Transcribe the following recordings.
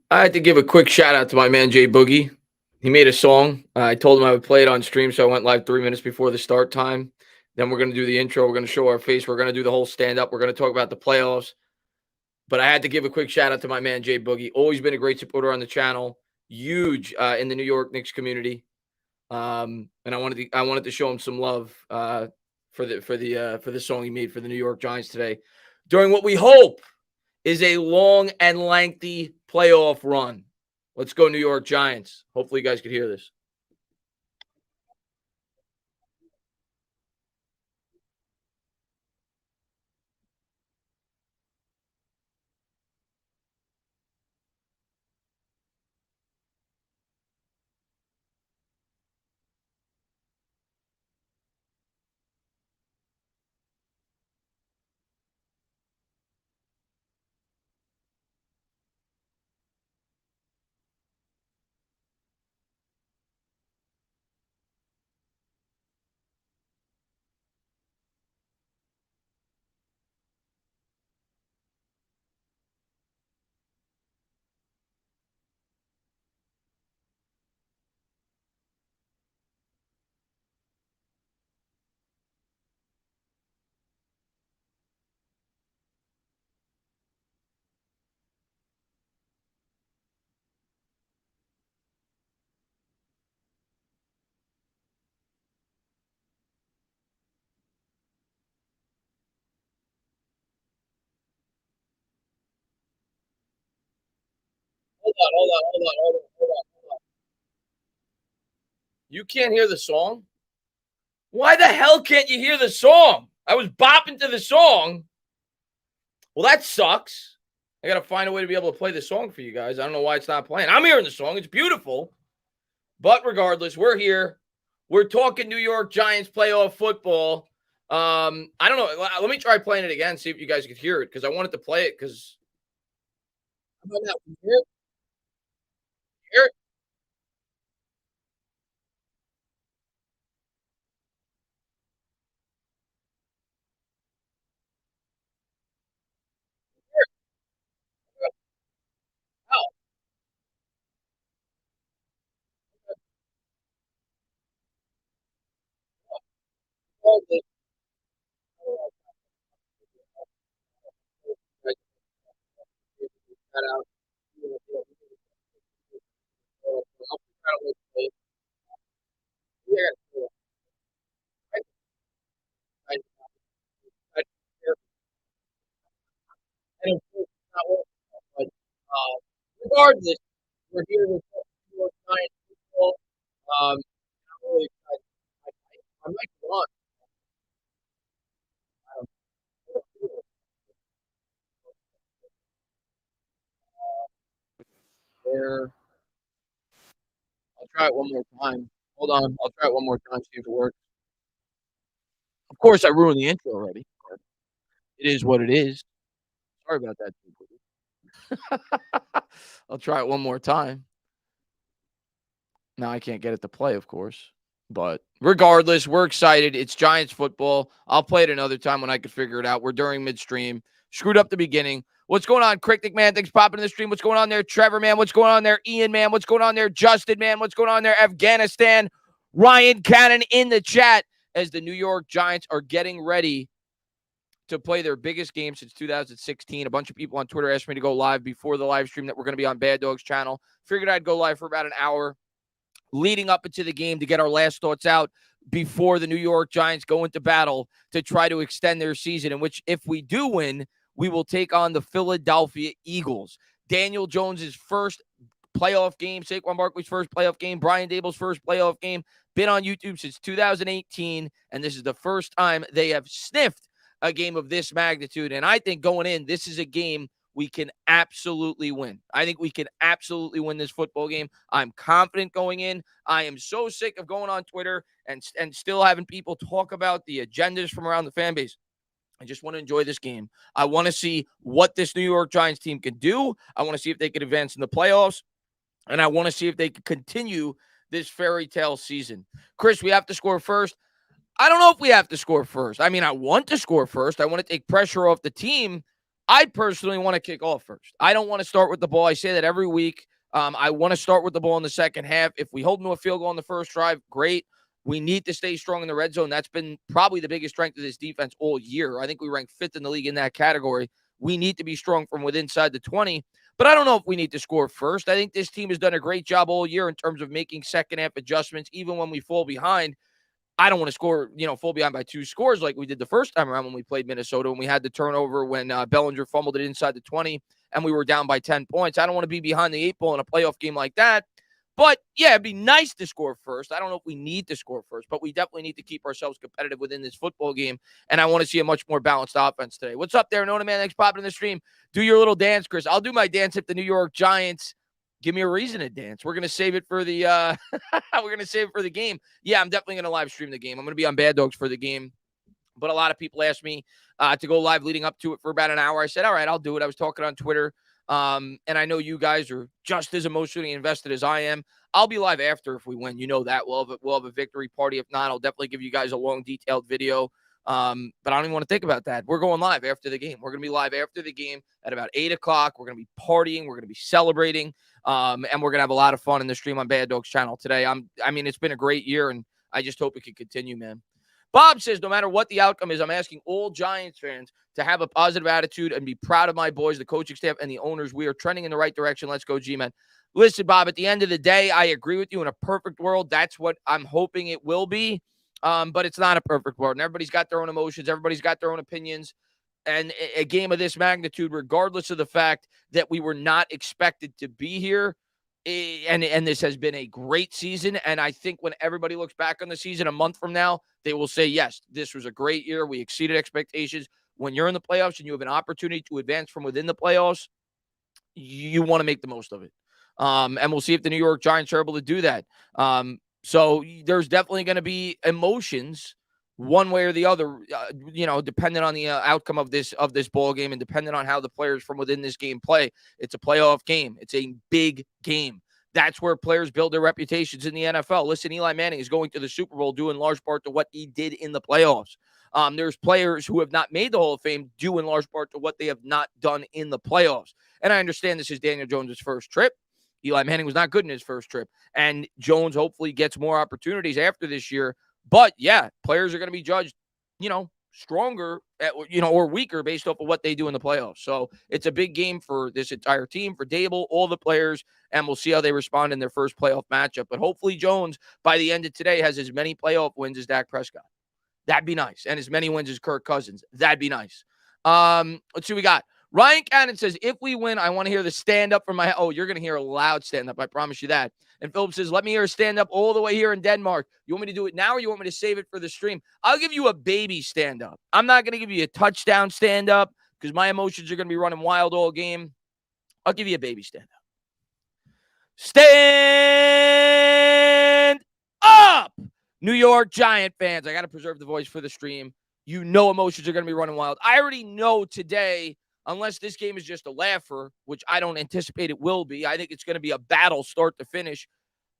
I had to give a quick shout out to my man Jay Boogie. He made a song. I told him I would play it on stream, so I went live 3 minutes before the start time. Then we're going to do the intro. We're going to show our face. We're going to do the whole stand up. We're going to talk about the playoffs. But I had to give a quick shout out to my man Jay Boogie. Always been a great supporter on the channel. Huge in the New York Knicks community. And I wanted to show him some love for the song he made for the New York Giants today, during what we hope is a long and lengthy playoff run. Let's go, New York Giants. Hopefully, you guys could hear this. Hold on, hold on, hold on, hold on, hold on, hold on. You can't hear the song? Why the hell can't you hear the song? I was bopping to the song. Well, that sucks. I got to find a way to be able to play the song for you guys. I don't know why it's not playing. I'm hearing the song. It's beautiful. But regardless, we're here. We're talking New York Giants playoff football. I don't know. Let me try playing it again, see if you guys could hear it, because I wanted to play it because how about now? Can you hear it? Hear it? Hear it? How? How? Regardless, we're here with New York Giants football. I'm really excited. I might be on. There. I'll try it one more time. Hold on. I'll try it one more time, see if it works. Of course, I ruined the intro already. It is what it is. Sorry about that. I'll try it one more time. Now I can't get it to play, of course. But regardless, we're excited. It's Giants football. I'll play it another time when I can figure it out. We're during midstream. Screwed up the beginning. What's going on, Cryptic Man? Thanks for popping in the stream. What's going on there, Trevor Man? What's going on there, Ian Man? What's going on there, Justin Man? What's going on there, Afghanistan? Ryan Cannon in the chat as the New York Giants are getting ready to play their biggest game since 2016. A bunch of people on Twitter asked me to go live before the live stream that we're going to be on Bad Dogs channel. Figured I'd go live for about an hour leading up into the game to get our last thoughts out before the New York Giants go into battle to try to extend their season, in which, if we do win, we will take on the Philadelphia Eagles. Daniel Jones's first playoff game, Saquon Barkley's first playoff game, Brian Dable's first playoff game, been on YouTube since 2018, and this is the first time they have sniffed a game of this magnitude. And I think going in, this is a game we can absolutely win. I think we can absolutely win this football game. I'm confident going in. I am so sick of going on Twitter and still having people talk about the agendas from around the fan base. I just want to enjoy this game. I want to see what this New York Giants team can do. I want to see if they can advance in the playoffs. And I want to see if they can continue this fairy tale season. Chris, we have to score first. I don't know if we have to score first. I mean, I want to score first. I want to take pressure off the team. I personally want to kick off first. I don't want to start with the ball. I say that every week. I want to start with the ball in the second half. If we hold them to a field goal in the first drive, great. We need to stay strong in the red zone. That's been probably the biggest strength of this defense all year. I think we rank 5th in the league in that category. We need to be strong from within inside the 20. But I don't know if we need to score first. I think this team has done a great job all year in terms of making second half adjustments, even when we fall behind. I don't want to score, fall behind by 2 scores like we did the first time around when we played Minnesota, when we had the turnover when Bellinger fumbled it inside the 20 and we were down by 10 points. I don't want to be behind the 8 ball in a playoff game like that. But, yeah, it'd be nice to score first. I don't know if we need to score first, but we definitely need to keep ourselves competitive within this football game, and I want to see a much more balanced offense today. What's up there, Nona Man? Thanks for popping in the stream. Do your little dance, Chris. I'll do my dance if the New York Giants give me a reason to dance. We're gonna save it for the game. Yeah, I'm definitely gonna live stream the game. I'm gonna be on Bad Dogs for the game. But a lot of people asked me to go live leading up to it for about an hour. I said, all right, I'll do it. I was talking on Twitter. And I know you guys are just as emotionally invested as I am. I'll be live after if we win. You know that. We'll have a victory party. If not, I'll definitely give you guys a long, detailed video. But I don't even want to think about that. We're going live after the game. We're going to be live after the game at about 8 o'clock. We're going to be partying. We're going to be celebrating. And we're going to have a lot of fun in the stream on Bad Dogs channel today. It's been a great year, and I just hope it can continue, man. Bob says, no matter what the outcome is, I'm asking all Giants fans to have a positive attitude and be proud of my boys, the coaching staff, and the owners. We are trending in the right direction. Let's go, G-Men. Listen, Bob, at the end of the day, I agree with you. In a perfect world, that's what I'm hoping it will be. But it's not a perfect world. And everybody's got their own emotions. Everybody's got their own opinions. And a game of this magnitude, regardless of the fact that we were not expected to be here, and this has been a great season. And I think when everybody looks back on the season a month from now, they will say, yes, this was a great year. We exceeded expectations. When you're in the playoffs and you have an opportunity to advance from within the playoffs, you want to make the most of it. And we'll see if the New York Giants are able to do that. So there's definitely going to be emotions one way or the other, depending on the outcome of this ball game and depending on how the players from within this game play. It's a playoff game. It's a big game. That's where players build their reputations in the NFL. Listen, Eli Manning is going to the Super Bowl due in large part to what he did in the playoffs. There's players who have not made the Hall of Fame due in large part to what they have not done in the playoffs. And I understand this is Daniel Jones' first trip. Eli Manning was not good in his first trip. And Jones hopefully gets more opportunities after this year. But, yeah, players are going to be judged, stronger or weaker based off of what they do in the playoffs. So it's a big game for this entire team, for Dable, all the players, and we'll see how they respond in their first playoff matchup. But hopefully Jones, by the end of today, has as many playoff wins as Dak Prescott. That'd be nice. And as many wins as Kirk Cousins. That'd be nice. Let's see what we got. Ryan Cannon says, if we win, I want to hear the stand-up from my – oh, you're going to hear a loud stand-up. I promise you that. And Philip says, let me hear a stand-up all the way here in Denmark. You want me to do it now or you want me to save it for the stream? I'll give you a baby stand-up. I'm not going to give you a touchdown stand-up because my emotions are going to be running wild all game. I'll give you a baby stand-up. Stand up! New York Giant fans. I got to preserve the voice for the stream. Emotions are going to be running wild. I already know today, unless this game is just a laugher, which I don't anticipate it will be. I think it's going to be a battle start to finish.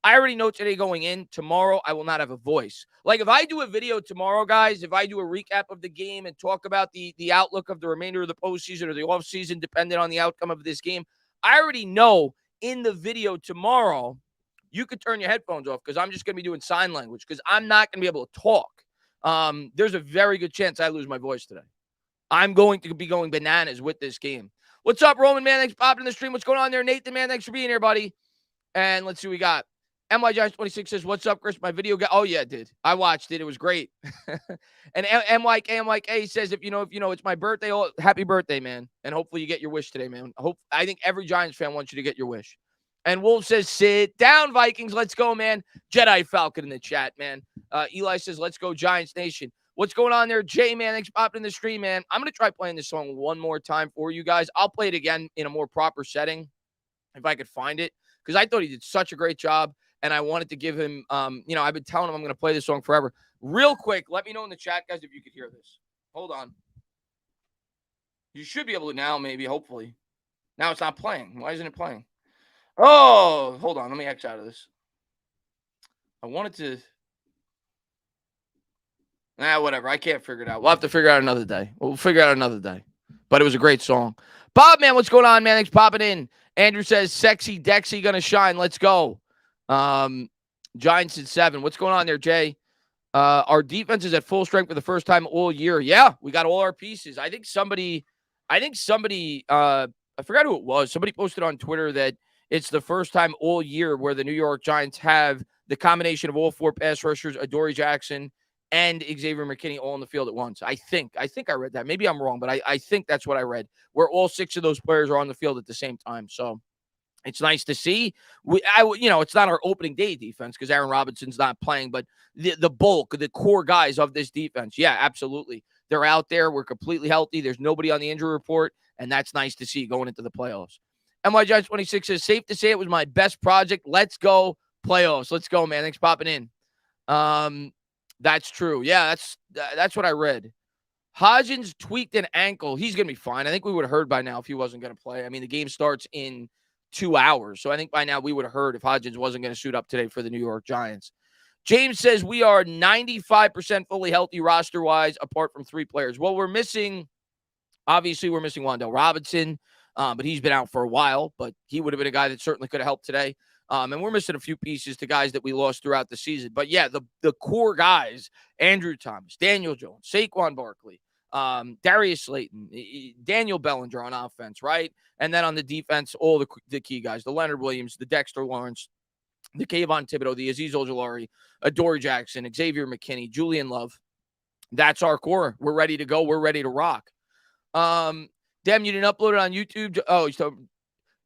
I already know today going in. Tomorrow, I will not have a voice. Like, if I do a video tomorrow, guys, if I do a recap of the game and talk about the outlook of the remainder of the postseason or the offseason, depending on the outcome of this game, I already know in the video tomorrow, you could turn your headphones off because I'm just going to be doing sign language because I'm not going to be able to talk. There's a very good chance I lose my voice today. I'm going to be going bananas with this game. What's up, Roman, man? Thanks for popping in the stream. What's going on there? Nathan, man, thanks for being here, buddy. And let's see what we got. MY Giants 26 says, what's up, Chris? My video got, oh, yeah, it did. I watched it. It was great. And MYK says, if you know, it's my birthday. Oh, happy birthday, man. And hopefully you get your wish today, man. I think every Giants fan wants you to get your wish. And Wolf says, sit down, Vikings. Let's go, man. Jedi Falcon in the chat, man. Eli says, let's go, Giants Nation. What's going on there? Jay, man, thanks for popping in the stream, man. I'm going to try playing this song one more time for you guys. I'll play it again in a more proper setting if I could find it because I thought he did such a great job, and I wanted to give him, I've been telling him I'm going to play this song forever. Real quick, let me know in the chat, guys, if you could hear this. Hold on. You should be able to now, maybe, hopefully. Now it's not playing. Why isn't it playing? Oh, hold on. Let me X out of this. I wanted to... whatever. I can't figure it out. We'll have to figure out another day. We'll figure out another day. but it was a great song. Bob, man, what's going on, man? Thanks for popping in. Andrew says, sexy Dexy gonna shine. Let's go. Giants at 7. What's going on there, Jay? Our defense is at full strength for the first time all year. Yeah, we got all our pieces. I forgot who it was. Somebody posted on Twitter that it's the first time all year where the New York Giants have the combination of all 4 pass rushers, Adoree Jackson and Xavier McKinney all on the field at once. I think I read that. Maybe I'm wrong, but I think that's what I read, where all 6 of those players are on the field at the same time. So it's nice to see. It's not our opening day defense because Aaron Robinson's not playing, but the bulk, the core guys of this defense, yeah, absolutely. They're out there. We're completely healthy. There's nobody on the injury report, and that's nice to see going into the playoffs. NY Giants 26 says, safe to say it was my best project. Let's go playoffs. Let's go, man. Thanks for popping in. That's true. Yeah, that's what I read. Hodgins tweaked an ankle. He's going to be fine. I think we would have heard by now if he wasn't going to play. I mean, the game starts in 2 hours. So I think by now we would have heard if Hodgins wasn't going to suit up today for the New York Giants. James says we are 95% fully healthy roster-wise apart from 3 players. Well, we're missing Wan'Dale Robinson, but he's been out for a while, but he would have been a guy that certainly could have helped today. And we're missing a few pieces to guys that we lost throughout the season. But, yeah, the core guys, Andrew Thomas, Daniel Jones, Saquon Barkley, Darius Slayton, Daniel Bellinger on offense, right? And then on the defense, all the key guys, the Leonard Williams, the Dexter Lawrence, the Kayvon Thibodeau, the Azeez Ojulari, Adoree Jackson, Xavier McKinney, Julian Love. That's our core. We're ready to go. We're ready to rock. Damn, you didn't upload it on YouTube? Oh, so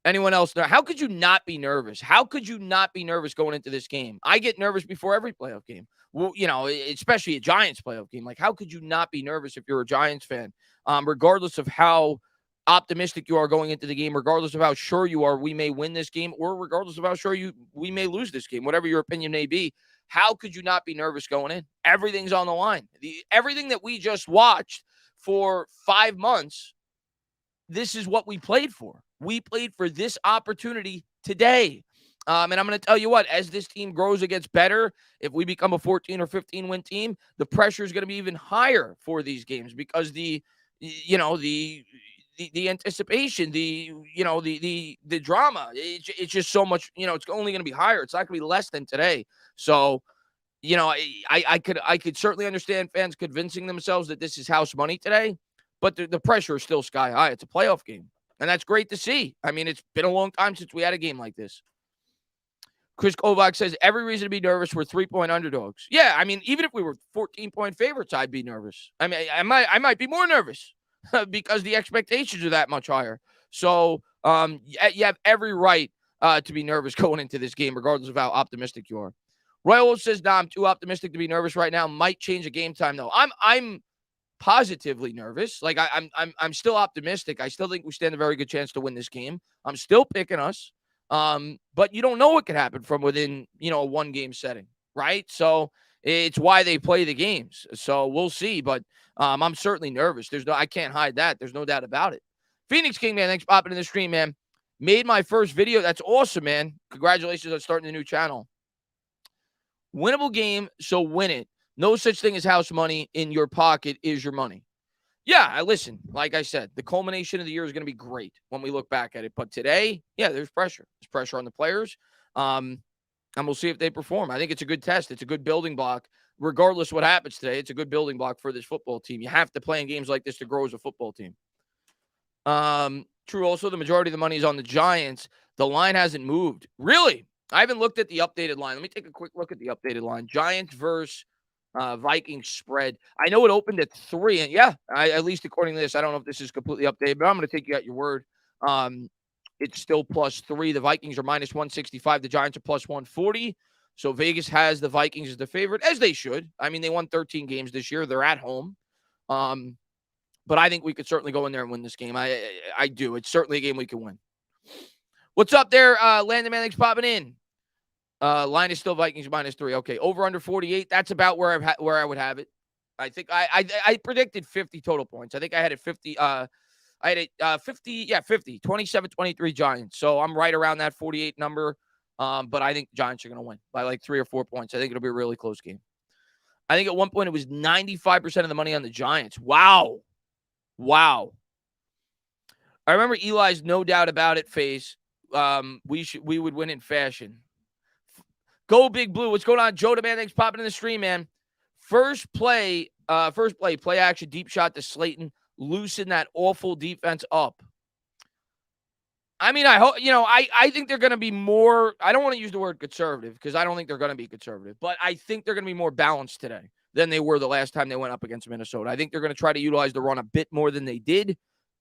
anyone else know? How could you not be nervous? How could you not be nervous going into this game? I get nervous before every playoff game. Well, especially a Giants playoff game. Like, how could you not be nervous if you're a Giants fan? Regardless of how optimistic you are going into the game, regardless of how sure you are we may win this game, or regardless of how sure we may lose this game, whatever your opinion may be, how could you not be nervous going in? Everything's on the line. Everything that we just watched for 5 months, this is what we played for. We played for this opportunity today. And I'm going to tell you what, as this team grows and gets better, if we become a 14 or 15 win team, the pressure is going to be even higher for these games because the anticipation, the drama, it's just so much, it's only going to be higher. It's not going to be less than today. So, I could certainly understand fans convincing themselves that this is house money today, but the pressure is still sky high. It's a playoff game, and that's great to see. I mean, it's been a long time since we had a game like this. Chris Kovac says, every reason to be nervous. We're 3-point underdogs. Yeah, I mean, even if we were 14-point favorites, I'd be nervous. I mean, I might be more nervous because the expectations are that much higher. So you have every right to be nervous going into this game, regardless of how optimistic you are. Royal says, nah, I'm too optimistic to be nervous right now. Might change at game time, though. I'm positively nervous. Like, I'm still optimistic. I still think we stand a very good chance to win this game. I'm still picking us. But you don't know what could happen from within, a 1-game setting, right? So it's why they play the games. So we'll see. But I'm certainly nervous. I can't hide that. There's no doubt about it. Phoenix King, man, thanks for popping in the stream, man. Made my first video. That's awesome, man. Congratulations on starting the new channel. Winnable game, so win it. No such thing as house money. In your pocket is your money. Yeah, listen, like I said, the culmination of the year is going to be great when we look back at it. But today, yeah, there's pressure. There's pressure on the players. And we'll see if they perform. I think it's a good test. It's a good building block. Regardless what happens today, it's a good building block for this football team. You have to play in games like this to grow as a football team. True, also, the majority of the money is on the Giants. The line hasn't moved. Really? I haven't looked at the updated line. Let me take a quick look at the updated line. Giants versus Vikings spread. I know it opened at 3, and yeah, at least according to this, I don't know if this is completely updated, but I'm going to take you at your word. It's still +3. The Vikings are -165. The Giants are +140. So Vegas has the Vikings as the favorite, as they should. I mean, they won 13 games this year. They're at home. But I think we could certainly go in there and win this game. I do. It's certainly a game we can win. What's up there, Landon Man? Thanks for popping in. Line is still Vikings -3. Okay, over under 48. That's about where I would have it. I think I predicted 50 total points. I think I had it 50. I had it 50. Yeah, 50. 27-23 Giants. So I'm right around that 48 number. But I think the Giants are going to win by like 3 or 4 points. I think it'll be a really close game. I think at one point it was 95% of the money on the Giants. Wow. I remember Eli's no doubt about it face. We would win in fashion. Go Big Blue. What's going on? Joe the man, thanks for popping in the stream, man. First play, play action, deep shot to Slayton. Loosen that awful defense up. I mean, I hope, I think they're going to be more, I don't want to use the word conservative because I don't think they're going to be conservative, but I think they're going to be more balanced today than they were the last time they went up against Minnesota. I think they're going to try to utilize the run a bit more than they did,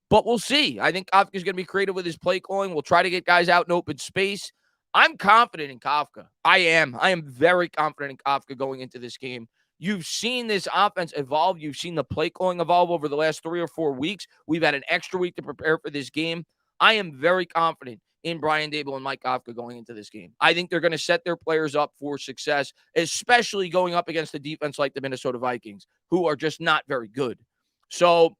but we'll see. I think Kafka's going to be creative with his play calling. We'll try to get guys out in open space. I'm confident in Kafka. I am very confident in Kafka going into this game. You've seen this offense evolve. You've seen the play calling evolve over the last 3 or 4 weeks. We've had an extra week to prepare for this game. I am very confident in Brian Daboll and Mike Kafka going into this game. I think they're going to set their players up for success, especially going up against a defense like the Minnesota Vikings, who are just not very good. So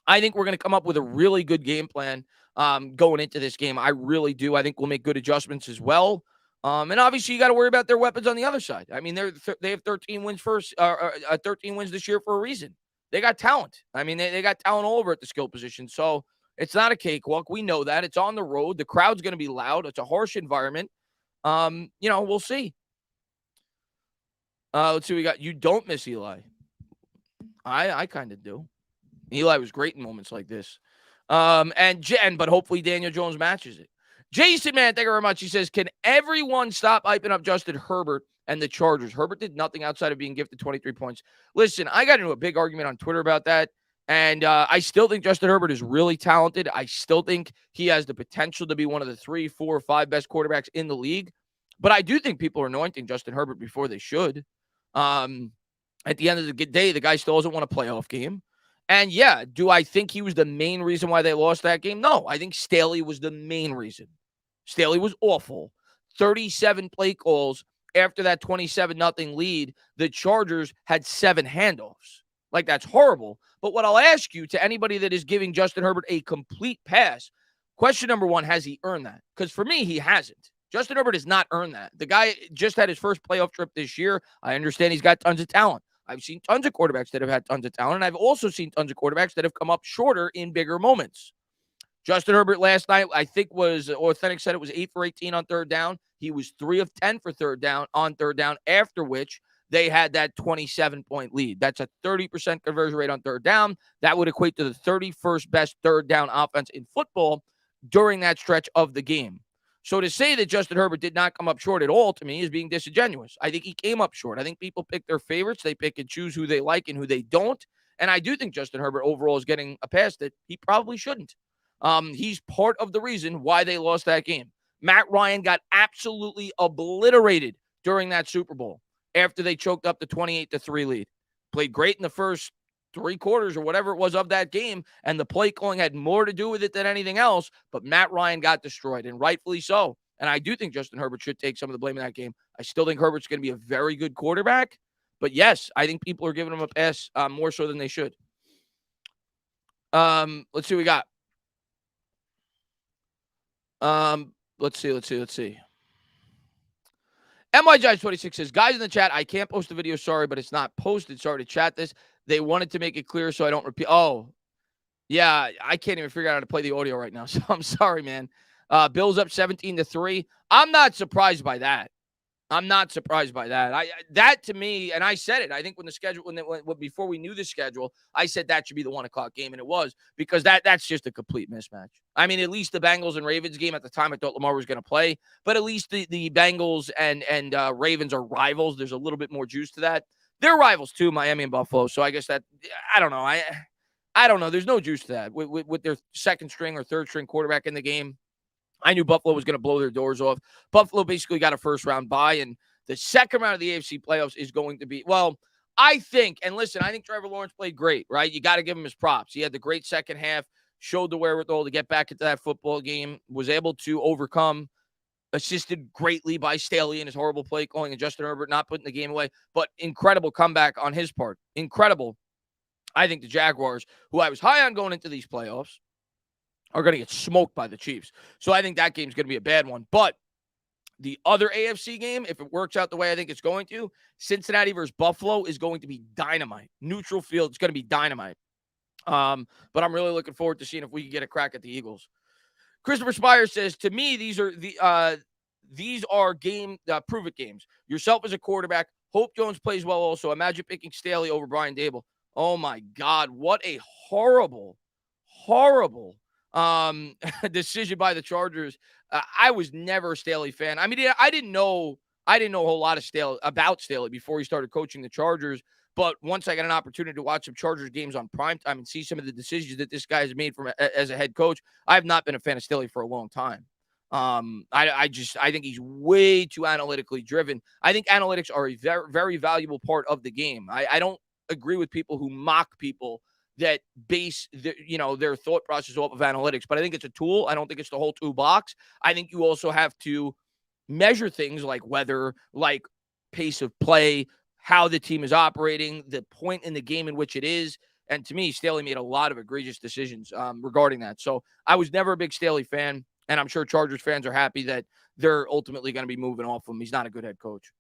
I think we're going to come up with a really good game plan going into this game. I really do. I think we'll make good adjustments as well. And obviously, you got to worry about their weapons on the other side. I mean, they have 13 wins 13 wins this year for a reason. They got talent. I mean, they got talent all over at the skill position. So it's not a cakewalk. We know that. It's on the road. The crowd's going to be loud. It's a harsh environment. We'll see. Let's see what we got. You don't miss Eli. I kind of do. Eli was great in moments like this. But hopefully Daniel Jones matches it. Jason, man, thank you very much. He says, can everyone stop hyping up Justin Herbert and the Chargers? Herbert did nothing outside of being gifted 23 points. Listen, I got into a big argument on Twitter about that. And I still think Justin Herbert is really talented. I still think he has the potential to be one of the 3, 4, 5 best quarterbacks in the league. But I do think people are anointing Justin Herbert before they should. At the end of the day, the guy still doesn't want a playoff game. And yeah, do I think he was the main reason why they lost that game? No, I think Staley was the main reason. Staley was awful. 37 play calls after that 27-0 lead. The Chargers had 7 handoffs. Like, that's horrible. But what I'll ask you, to anybody that is giving Justin Herbert a complete pass, question number 1, has he earned that? Because for me, he hasn't. Justin Herbert has not earned that. The guy just had his first playoff trip this year. I understand he's got tons of talent. I've seen tons of quarterbacks that have had tons of talent, and I've also seen tons of quarterbacks that have come up shorter in bigger moments. Justin Herbert last night, I think Authentic said it was 8 for 18 on third down. He was 3 of 10 for third down, after which they had that 27-point lead. That's a 30% conversion rate on third down. That would equate to the 31st best third down offense in football during that stretch of the game. So to say that Justin Herbert did not come up short at all, to me, is being disingenuous. I think he came up short. I think people pick their favorites. They pick and choose who they like and who they don't. And I do think Justin Herbert overall is getting a pass that he probably shouldn't. He's part of the reason why they lost that game. Matt Ryan got absolutely obliterated during that Super Bowl after they choked up the 28-3 lead. Played great in the first 3 quarters or whatever it was of that game, and the play calling had more to do with it than anything else, but Matt Ryan got destroyed, and rightfully so. And I do think Justin Herbert should take some of the blame in that game. I still think Herbert's going to be a very good quarterback, but yes, I think people are giving him a pass more so than they should. Let's see what we got. Let's see. MY Giants 26 says, guys in the chat, I can't post the video. Sorry, but it's not posted. Sorry to chat this. They wanted to make it clear so I don't repeat. Oh, yeah. I can't even figure out how to play the audio right now. So I'm sorry, man. Bills up 17-3. I'm not surprised by that. That to me, and I said it, I think when the schedule, before we knew the schedule, I said that should be the 1:00 game, and it was, because that's just a complete mismatch. I mean, at least the Bengals and Ravens game at the time, I thought Lamar was going to play, but at least the Bengals and Ravens are rivals. There's a little bit more juice to that. They're rivals too, Miami and Buffalo. So I guess that, I don't know. I don't know. There's no juice to that with their second string or third string quarterback in the game. I knew Buffalo was going to blow their doors off. Buffalo basically got a first-round bye, and the second round of the AFC playoffs is going to be, well, I think Trevor Lawrence played great, right? You got to give him his props. He had the great second half, showed the wherewithal to get back into that football game, was able to overcome, assisted greatly by Staley and his horrible play calling and Justin Herbert not putting the game away, but incredible comeback on his part. Incredible. I think the Jaguars, who I was high on going into these playoffs, are going to get smoked by the Chiefs. So I think that game's going to be a bad one. But the other AFC game, if it works out the way I think it's going to, Cincinnati versus Buffalo is going to be dynamite. Neutral field, it's going to be dynamite. But I'm really looking forward to seeing if we can get a crack at the Eagles. Christopher Spire says, to me, these are game prove it games. Yourself as a quarterback. Hope Jones plays well also. Imagine picking Staley over Brian Dable. Oh my God, what a horrible, horrible decision by the Chargers. I was never a Staley fan. I mean, I didn't know a whole lot about Staley before he started coaching the Chargers. But once I got an opportunity to watch some Chargers games on primetime and see some of the decisions that this guy has made as a head coach, I have not been a fan of Staley for a long time. I think he's way too analytically driven. I think analytics are a very, very valuable part of the game. I don't agree with people who mock people that base their thought process off of analytics, but I think it's a tool. I don't think it's the whole toolbox. I think you also have to measure things like weather, like pace of play, how the team is operating, the point in the game in which it is. And to me, Staley made a lot of egregious decisions regarding that. So I was never a big Staley fan, and I'm sure Chargers fans are happy that they're ultimately going to be moving off him. He's not a good head coach.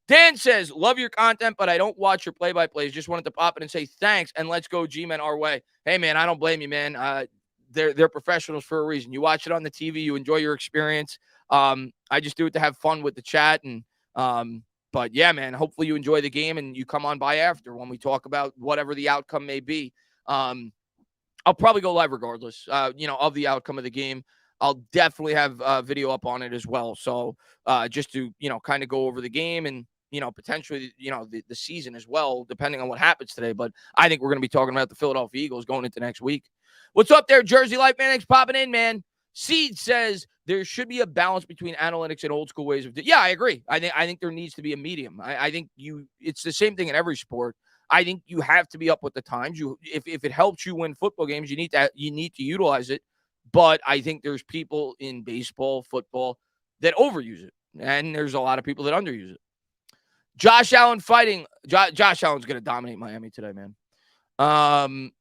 Dan says, love your content, but I don't watch your play-by-plays. Just wanted to pop in and say thanks, and let's go G-Men our way. Hey, man, I don't blame you, man. They're professionals for a reason. You watch it on the TV. You enjoy your experience. I just do it to have fun with the chat. But yeah, man, hopefully you enjoy the game and you come on by after when we talk about whatever the outcome may be. I'll probably go live regardless, of the outcome of the game. I'll definitely have video up on it as well. So just to, kind of go over the game and, potentially, the season as well, depending on what happens today. But I think we're going to be talking about the Philadelphia Eagles going into next week. What's up there, Jersey Life, man? Thanks for popping in, man. Seed says there should be a balance between analytics and old school ways of yeah, I agree. I think there needs to be a medium. I think it's the same thing in every sport. I think you have to be up with the times. If it helps you win football games, you need to utilize it. But I think there's people in baseball, football that overuse it. And there's a lot of people that underuse it. Josh Allen fighting. Josh Allen's going to dominate Miami today, man.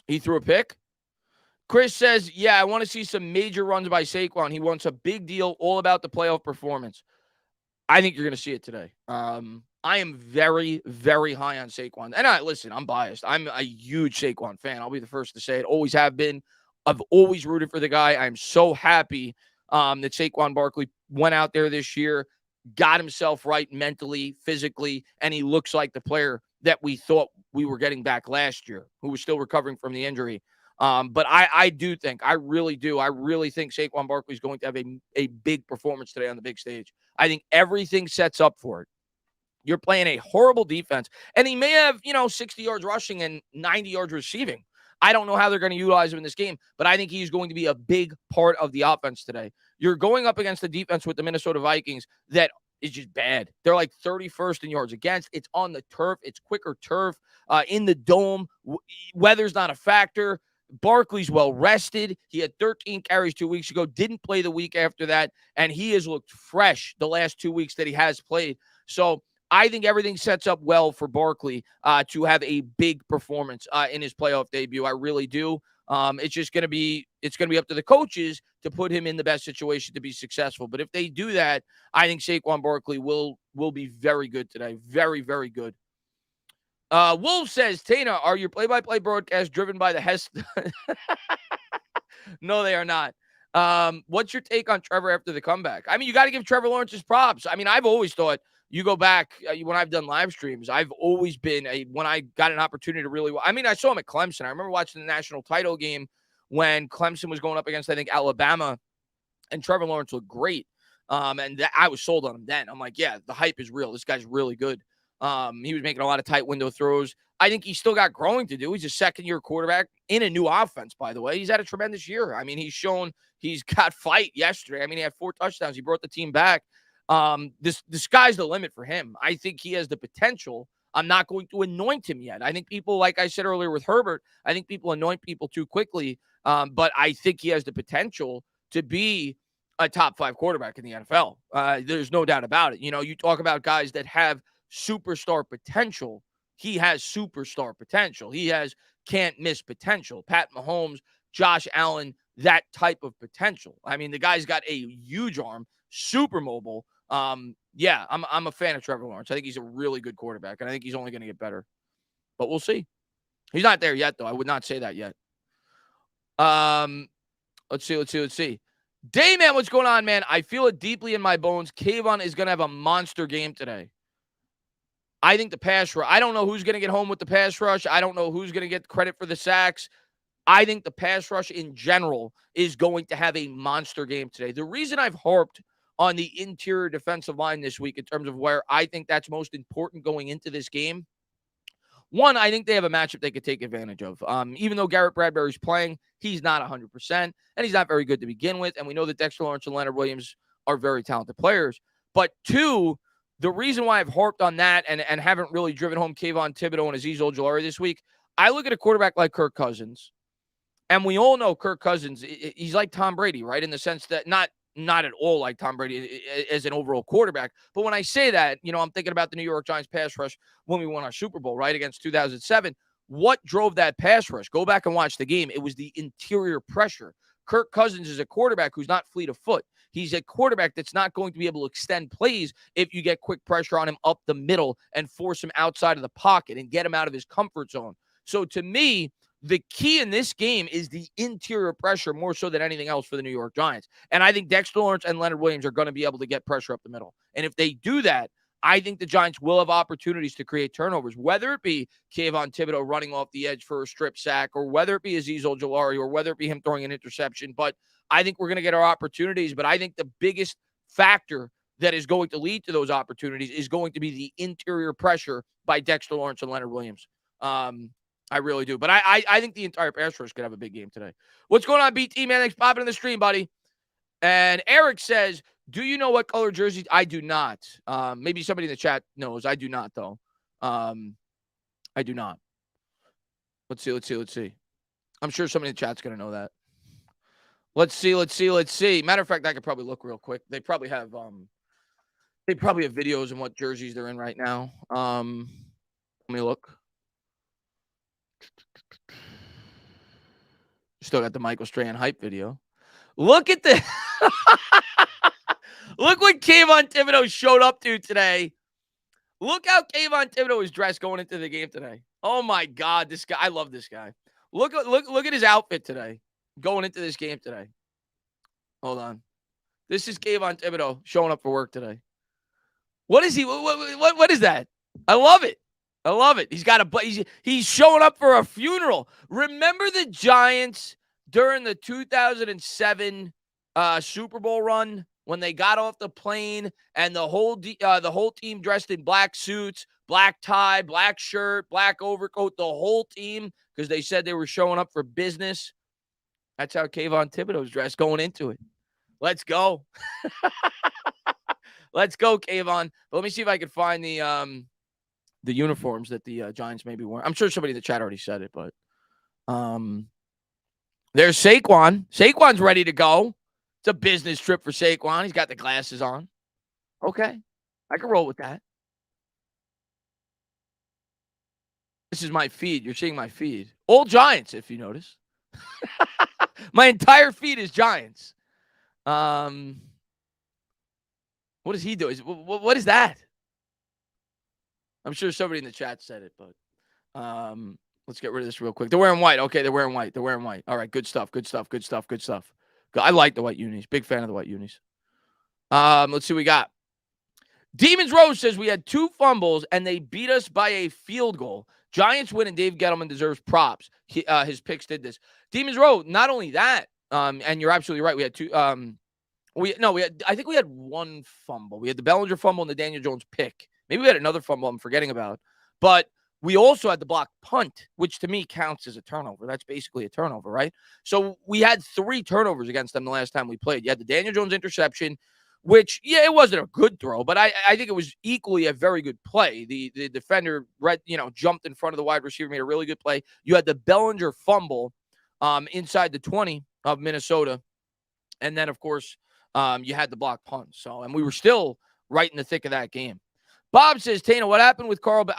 He threw a pick. Chris says, yeah, I want to see some major runs by Saquon. He wants a big deal, all about the playoff performance. I think you're going to see it today. I am very, very high on Saquon. And listen, I'm biased. I'm a huge Saquon fan. I'll be the first to say it. Always have been. I've always rooted for the guy. I'm so happy that Saquon Barkley went out there this year, got himself right mentally, physically, and he looks like the player that we thought we were getting back last year, who was still recovering from the injury. But I really do. I really think Saquon Barkley is going to have a big performance today on the big stage. I think everything sets up for it. You're playing a horrible defense, and he may have, 60 yards rushing and 90 yards receiving. I don't know how they're going to utilize him in this game, but I think he's going to be a big part of the offense today. You're going up against the defense with the Minnesota Vikings that is just bad. They're like 31st in yards against. It's on the turf. It's quicker turf in the dome. Weather's not a factor. Barkley's well rested. He had 13 carries 2 weeks ago, didn't play the week after that, and he has looked fresh the last 2 weeks that he has played. So I think everything sets up well for Barkley to have a big performance in his playoff debut. I really do. It's going to be up to the coaches to put him in the best situation to be successful. But if they do that, I think Saquon Barkley will be very good today. Very, very good. Wolf says, Tana, are your play-by-play broadcasts driven by the Hess? No, they are not. What's your take on Trevor after the comeback? I mean, you got to give Trevor Lawrence his props. I mean, I've always thought, you go back when I've done live streams, I've always been when I got an opportunity to really, I mean, I saw him at Clemson. I remember watching the national title game when Clemson was going up against, I think, Alabama, and Trevor Lawrence looked great. And I was sold on him then. I'm like, yeah, the hype is real. This guy's really good. He was making a lot of tight window throws. I think he's still got growing to do. He's a second-year quarterback in a new offense, by the way. He's had a tremendous year. I mean, he's shown he's got fight yesterday. I mean, he had 4 touchdowns. He brought the team back. The sky's the limit for him. I think he has the potential. I'm not going to anoint him yet. I think people, like I said earlier with Herbert, I think people anoint people too quickly. But I think he has the potential to be a top 5 quarterback in the NFL. There's no doubt about it. You talk about guys that have superstar potential. He has superstar potential. He has can't miss potential. Pat Mahomes, Josh Allen, that type of potential. I mean, the guy's got a huge arm, super mobile. Yeah, I'm a fan of Trevor Lawrence. I think he's a really good quarterback, and I think he's only going to get better. But we'll see. He's not there yet, though. I would not say that yet. Let's see. Dayman, what's going on, man? I feel it deeply in my bones. Kayvon is going to have a monster game today. I think the pass rush, I don't know who's going to get home with the pass rush. I don't know who's going to get credit for the sacks. I think the pass rush in general is going to have a monster game today. The reason I've harped on the interior defensive line this week in terms of where I think that's most important going into this game, one, I think they have a matchup they could take advantage of. Even though Garrett Bradbury's playing, he's not 100%, and he's not very good to begin with. And we know that Dexter Lawrence and Leonard Williams are very talented players. But two, the reason why I've harped on that and haven't really driven home Kayvon Thibodeau and Azeez Ojulari this week, I look at a quarterback like Kirk Cousins, and we all know Kirk Cousins, he's like Tom Brady, right? In the sense that not at all like Tom Brady as an overall quarterback. But when I say that, I'm thinking about the New York Giants pass rush when we won our Super Bowl, right, against 2007. What drove that pass rush? Go back and watch the game. It was the interior pressure. Kirk Cousins is a quarterback who's not fleet of foot. He's a quarterback that's not going to be able to extend plays if you get quick pressure on him up the middle and force him outside of the pocket and get him out of his comfort zone. So to me, the key in this game is the interior pressure more so than anything else for the New York Giants. And I think Dexter Lawrence and Leonard Williams are going to be able to get pressure up the middle. And if they do that, I think the Giants will have opportunities to create turnovers, whether it be Kayvon Thibodeau running off the edge for a strip sack, or whether it be Azeez Ojulari, or whether it be him throwing an interception. But I think we're going to get our opportunities. But I think the biggest factor that is going to lead to those opportunities is going to be the interior pressure by Dexter Lawrence and Leonard Williams. I really do. But I think the entire pass rush could have a big game today. What's going on, BT, man? Thanks for popping in the stream, buddy. And Eric says, do you know what color jerseys? I do not. Maybe somebody in the chat knows. I do not, though. I do not. Let's see. I'm sure somebody in the chat's going to know that. Let's see. Matter of fact, I could probably look real quick. They probably have videos on what jerseys they're in right now. Let me look. Still got the Michael Strahan hype video. Look at the look what Kayvon Thibodeau showed up to today. Look how Kayvon Thibodeau is dressed going into the game today. Oh my God, this guy! I love this guy. Look at his outfit today, going into this game today. Hold on, this is Kayvon Thibodeau showing up for work today. What is he? What is that? I love it. He's showing up for a funeral. Remember the Giants during the 2007 Super Bowl run when they got off the plane and the whole team dressed in black suits, black tie, black shirt, black overcoat, the whole team, because they said they were showing up for business. That's how Kayvon Thibodeau's dressed going into it. Let's go. Let's go, Kayvon. But let me see if I can find the uniforms that the Giants may be wearing. I'm sure somebody in the chat already said it, but there's Saquon. Saquon's ready to go. It's a business trip for Saquon. He's got the glasses on. Okay. I can roll with that. This is my feed. You're seeing my feed. All Giants, if you notice. My entire feed is Giants. What does he do? What is that? I'm sure somebody in the chat said it, but let's get rid of this real quick. They're wearing white. Okay, they're wearing white. All right, good stuff. I like the white unis. Big fan of the white unis. Let's see what we got. Demons Rose says we had 2 fumbles and they beat us by a field goal. Giants win and Dave Gettleman deserves props. His picks did this. Demons Rose, not only that, and you're absolutely right. We had 2. I think we had 1 fumble. We had the Bellinger fumble and the Daniel Jones pick. Maybe we had another fumble I'm forgetting about. But we also had the block punt, which to me counts as a turnover. That's basically a turnover, right? So we had 3 turnovers against them the last time we played. You had the Daniel Jones interception, which, it wasn't a good throw, but I think it was equally a very good play. The defender jumped in front of the wide receiver, made a really good play. You had the Bellinger fumble inside the 20 of Minnesota. And then, of course, you had the block punt. And we were still right in the thick of that game. Bob says, Tana, what happened with Carl? But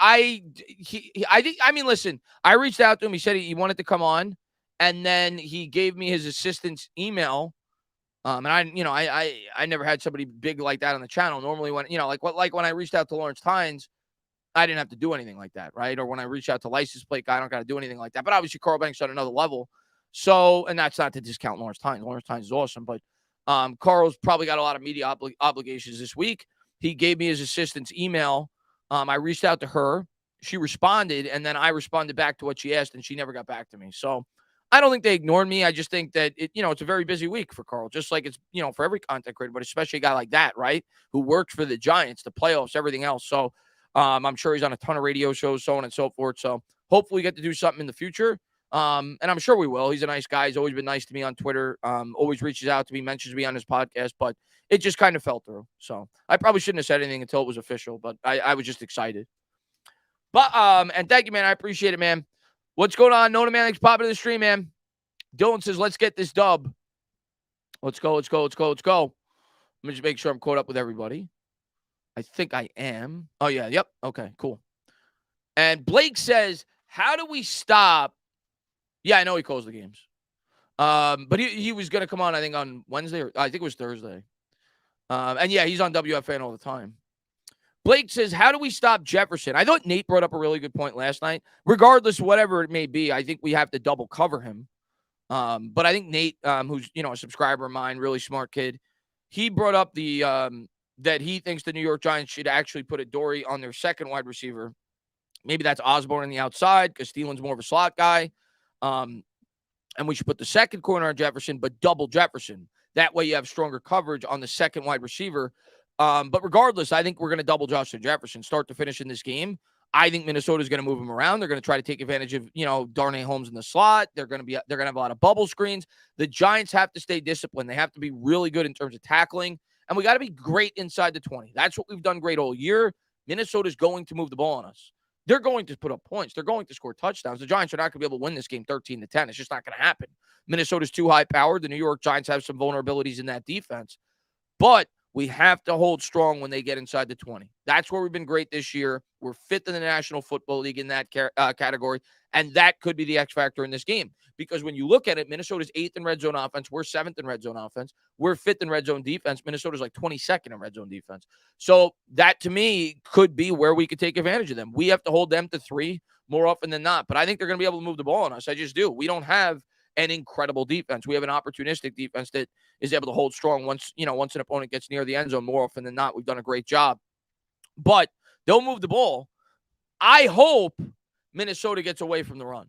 listen, I reached out to him. He said he wanted to come on, and then he gave me his assistant's email. And I never had somebody big like that on the channel. Normally when, when I reached out to Lawrence Tynes, I didn't have to do anything like that, right? Or when I reach out to license plate guy, I don't got to do anything like that. But obviously, Carl Banks on another level. So, and that's not to discount Lawrence Tynes. Lawrence Tynes is awesome, but Carl's probably got a lot of media obligations this week. He gave me his assistant's email. I reached out to her. She responded, and then I responded back to what she asked, and she never got back to me. So I don't think they ignored me. I just think that it's a very busy week for Carl, just like it's, for every content creator, but especially a guy like that, right? Who works for the Giants, the playoffs, everything else. So I'm sure he's on a ton of radio shows, so on and so forth. So hopefully we get to do something in the future. And I'm sure we will. He's a nice guy. He's always been nice to me on Twitter. Always reaches out to me, mentions me on his podcast, but it just kind of fell through. So I probably shouldn't have said anything until it was official, but I was just excited. But and thank you, man. I appreciate it, man. What's going on? Nona Manning's popping in the stream, man. Dylan says, let's get this dub. Let's go. Let me just make sure I'm caught up with everybody. I think I am. Oh, yeah. Yep. Okay, cool. And Blake says, how do we stop? Yeah, I know he calls the games. But he was going to come on, I think, on Wednesday, or I think it was Thursday. And yeah, he's on WFN all the time. Blake says, how do we stop Jefferson? I thought Nate brought up a really good point last night. Regardless, whatever it may be, I think we have to double cover him. But I think Nate, who's, a subscriber of mine, really smart kid, he brought up the that he thinks the New York Giants should actually put a Dory on their second wide receiver. Maybe that's Osborne on the outside because Thielen's more of a slot guy. And we should put the second corner on Jefferson, but double Jefferson. That way you have stronger coverage on the second wide receiver. But regardless, I think we're going to double Justin Jefferson start to finish in this game. I think Minnesota's going to move him around. They're going to try to take advantage of, Darnay Holmes in the slot. They're going to have a lot of bubble screens. The Giants have to stay disciplined. They have to be really good in terms of tackling. And we got to be great inside the 20. That's what we've done great all year. Minnesota's going to move the ball on us. They're going to put up points. They're going to score touchdowns. The Giants are not going to be able to win this game 13-10. It's just not going to happen. Minnesota's too high-powered. The New York Giants have some vulnerabilities in that defense. But we have to hold strong when they get inside the 20. That's where we've been great this year. We're fifth in the National Football League in that category, and that could be the X factor in this game. Because when you look at it, Minnesota's 8th in red zone offense. We're 7th in red zone offense. We're 5th in red zone defense. Minnesota's like 22nd in red zone defense. So that, to me, could be where we could take advantage of them. We have to hold them to 3 more often than not. But I think they're going to be able to move the ball on us. I just do. We don't have an incredible defense. We have an opportunistic defense that is able to hold strong once an opponent gets near the end zone. More often than not, we've done a great job. But they'll move the ball. I hope Minnesota gets away from the run.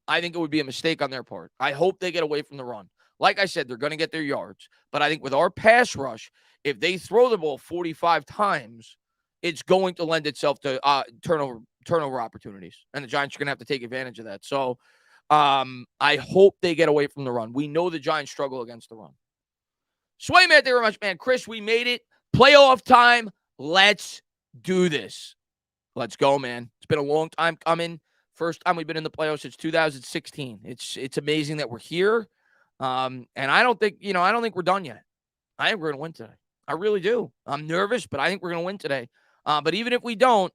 I think it would be a mistake on their part. I hope they get away from the run. Like I said, they're going to get their yards. But I think with our pass rush, if they throw the ball 45 times, it's going to lend itself to turnover opportunities. And the Giants are going to have to take advantage of that. So I hope they get away from the run. We know the Giants struggle against the run. Sway, man, thank you very much, man. Chris, we made it. Playoff time. Let's do this. Let's go, man. It's been a long time coming. First time we've been in the playoffs since 2016. It's amazing that we're here. And I don't think we're done yet. I think we're going to win today. I really do. I'm nervous, but I think we're going to win today. But even if we don't,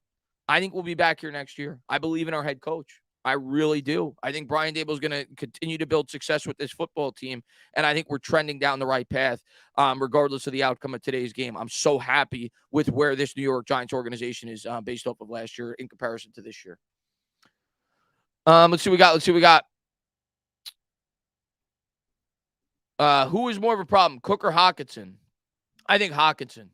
I think we'll be back here next year. I believe in our head coach. I really do. I think Brian Daboll is going to continue to build success with this football team, and I think we're trending down the right path, regardless of the outcome of today's game. I'm so happy with where this New York Giants organization is based off of last year in comparison to this year. Let's see what we got. Who is more of a problem, Cook or Hockenson? I think Hockenson.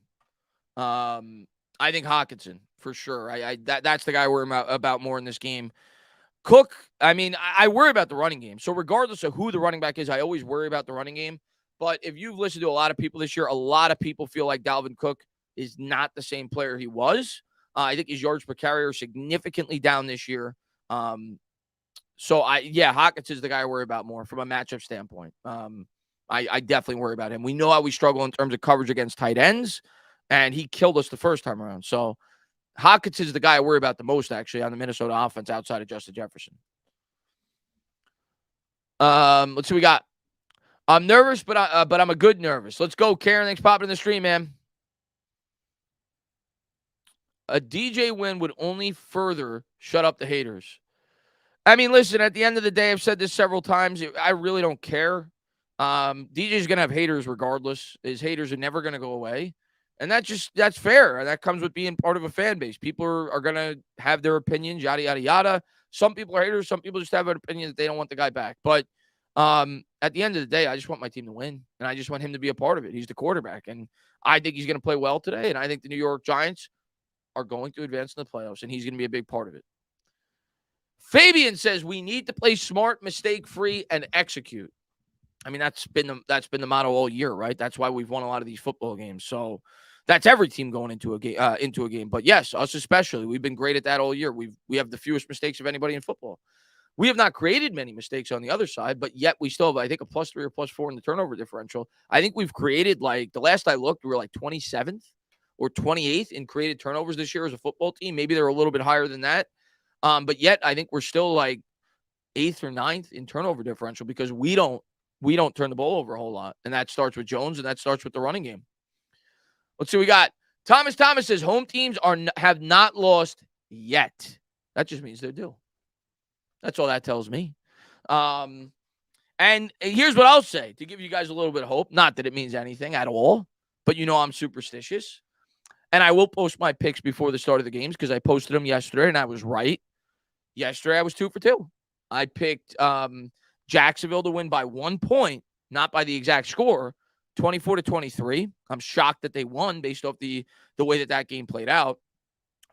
I think Hockenson for sure. That's the guy I worry about more in this game. Cook, I worry about the running game. So regardless of who the running back is, I always worry about the running game. But if you've listened to a lot of people this year, a lot of people feel like Dalvin Cook is not the same player he was. I think his yards per carry are significantly down this year. Hawkins is the guy I worry about more from a matchup standpoint. I definitely worry about him. We know how we struggle in terms of coverage against tight ends, and he killed us the first time around. So Hawkins is the guy I worry about the most, actually, on the Minnesota offense outside of Justin Jefferson. Let's see what we got. I'm nervous, but I'm a good nervous. Let's go, Karen. Thanks for popping in the stream, man. A DJ win would only further shut up the haters. Listen, at the end of the day, I've said this several times. I really don't care. DJ's going to have haters regardless. His haters are never going to go away. And that's fair. That comes with being part of a fan base. People are going to have their opinions, yada, yada, yada. Some people are haters. Some people just have an opinion that they don't want the guy back. But at the end of the day, I just want my team to win. And I just want him to be a part of it. He's the quarterback. And I think he's going to play well today. And I think the New York Giants are going to advance in the playoffs. And he's going to be a big part of it. Fabian says we need to play smart, mistake-free, and execute. I mean, that's been the motto all year, right? That's why we've won a lot of these football games. So that's every team going into a game. But yes, us especially, we've been great at that all year. We have the fewest mistakes of anybody in football. We have not created many mistakes on the other side, but yet we still have, I think, a +3 or +4 in the turnover differential. I think we've created, like, the last I looked, we were like 27th or 28th in created turnovers this year as a football team. Maybe they're a little bit higher than that. But yet I think we're still like 8th or 9th in turnover differential because we don't turn the ball over a whole lot. And that starts with Jones, and that starts with the running game. Let's see what we got. Thomas says home teams have not lost yet. That just means they're due. That's all that tells me. And here's what I'll say to give you guys a little bit of hope. Not that it means anything at all, but I'm superstitious. And I will post my picks before the start of the games because I posted them yesterday, and I was right. Yesterday, I was 2 for 2. I picked Jacksonville to win by 1 point, not by the exact score, 24-23. I'm shocked that they won based off the way that game played out.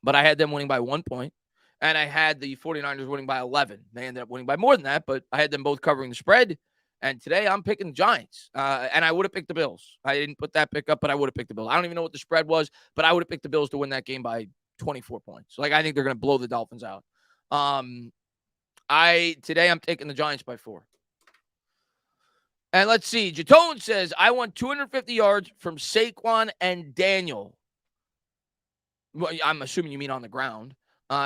But I had them winning by 1 point, and I had the 49ers winning by 11. They ended up winning by more than that, but I had them both covering the spread. And today I'm picking the Giants, and I would have picked the Bills. I didn't put that pick up, but I would have picked the Bills. I don't even know what the spread was, but I would have picked the Bills to win that game by 24 points. Like, I think they're going to blow the Dolphins out. Today I'm taking the Giants by 4. And let's see. Jatone says, I want 250 yards from Saquon and Daniel. Well, I'm assuming you mean on the ground.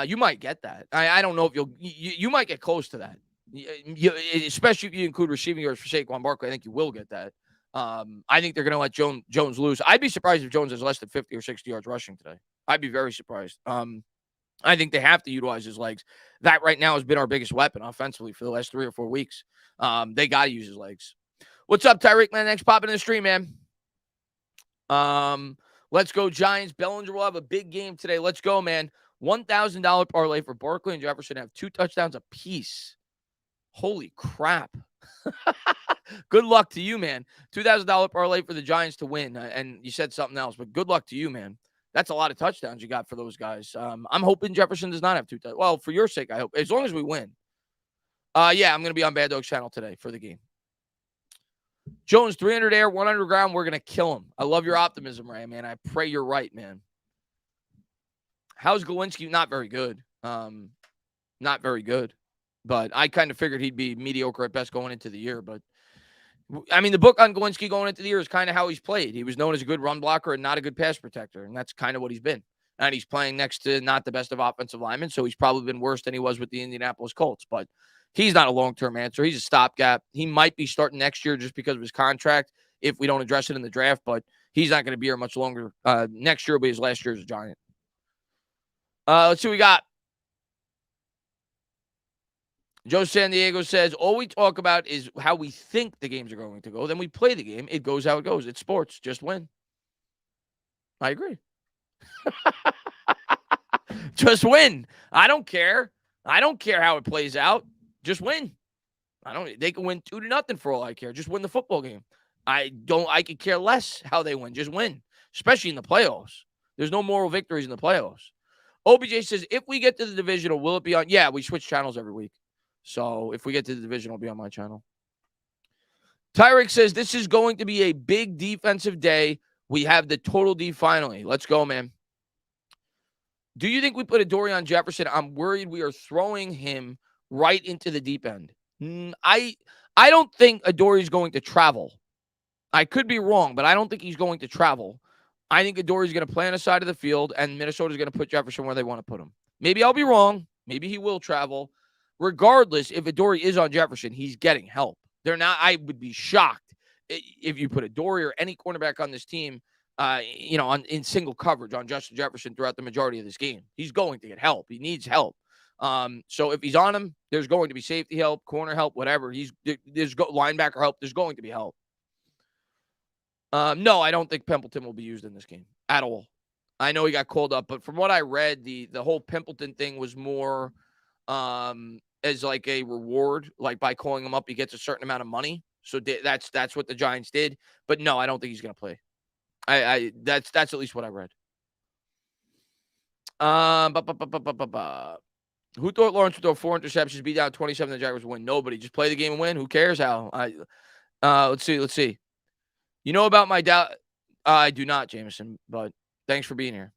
You might get that. I don't know if you might get close to that. Especially if you include receiving yards for Saquon Barkley, I think you will get that. I think they're going to let Jones lose. I'd be surprised if Jones has less than 50 or 60 yards rushing today. I'd be very surprised. I think they have to utilize his legs. That right now has been our biggest weapon offensively for the last 3 or 4 weeks. They got to use his legs. What's up, Tyreek, man? Thanks for popping in the stream, man. Let's go, Giants. Bellinger will have a big game today. Let's go, man. $1,000 parlay for Barkley and Jefferson have 2 touchdowns apiece. Holy crap. Good luck to you, man. $2,000 parlay for the Giants to win. And you said something else, but good luck to you, man. That's a lot of touchdowns you got for those guys. I'm hoping Jefferson does not have 2 touchdowns. Well, for your sake, I hope. As long as we win. Yeah, I'm going to be on Bad Dog's channel today for the game. Jones, 300 air, 100 ground. We're going to kill him. I love your optimism, Ray, man. I pray you're right, man. How's Glowinski? Not very good. Not very good. But I kind of figured he'd be mediocre at best going into the year. But, I mean, the book on Glowinski going into the year is kind of how he's played. He was known as a good run blocker and not a good pass protector. And that's kind of what he's been. And he's playing next to not the best of offensive linemen. So he's probably been worse than he was with the Indianapolis Colts. But he's not a long-term answer. He's a stopgap. He might be starting next year just because of his contract if we don't address it in the draft. But he's not going to be here much longer. Next year will be his last year as a Giant. Let's see what we got. Joe San Diego says, all we talk about is how we think the games are going to go. Then we play the game. It goes how it goes. It's sports. Just win. I agree. Just win. I don't care. I don't care how it plays out. Just win. They can win 2-0 for all I care. Just win the football game. I could care less how they win. Just win. Especially in the playoffs. There's no moral victories in the playoffs. OBJ says, if we get to the divisional, will it be on? Yeah, we switch channels every week. So if we get to the division, it'll be on my channel. Tyreek says, this is going to be a big defensive day. We have the total D finally. Let's go, man. Do you think we put Adoree on Jefferson? I'm worried we are throwing him right into the deep end. I don't think Adoree is going to travel. I could be wrong, but I don't think he's going to travel. I think Adoree is going to play on the side of the field, and Minnesota is going to put Jefferson where they want to put him. Maybe I'll be wrong. Maybe he will travel. Regardless, if Adoree is on Jefferson, he's getting help. I would be shocked if you put Adoree or any cornerback on this team, in single coverage on Justin Jefferson throughout the majority of this game. He's going to get help. He needs help. So if he's on him, there's going to be safety help, corner help, whatever. There's linebacker help. There's going to be help. No, I don't think Pimpleton will be used in this game at all. I know he got called up, but from what I read, the whole Pimpleton thing was more as like a reward, like by calling him up, he gets a certain amount of money. So that's what the Giants did. But no, I don't think he's going to play. That's at least what I read. Who thought Lawrence would throw 4 interceptions, be down 27, the Jaguars win? Nobody. Just play the game and win. Who cares how? Let's see. You know about my doubt? I do not, Jameson, but thanks for being here.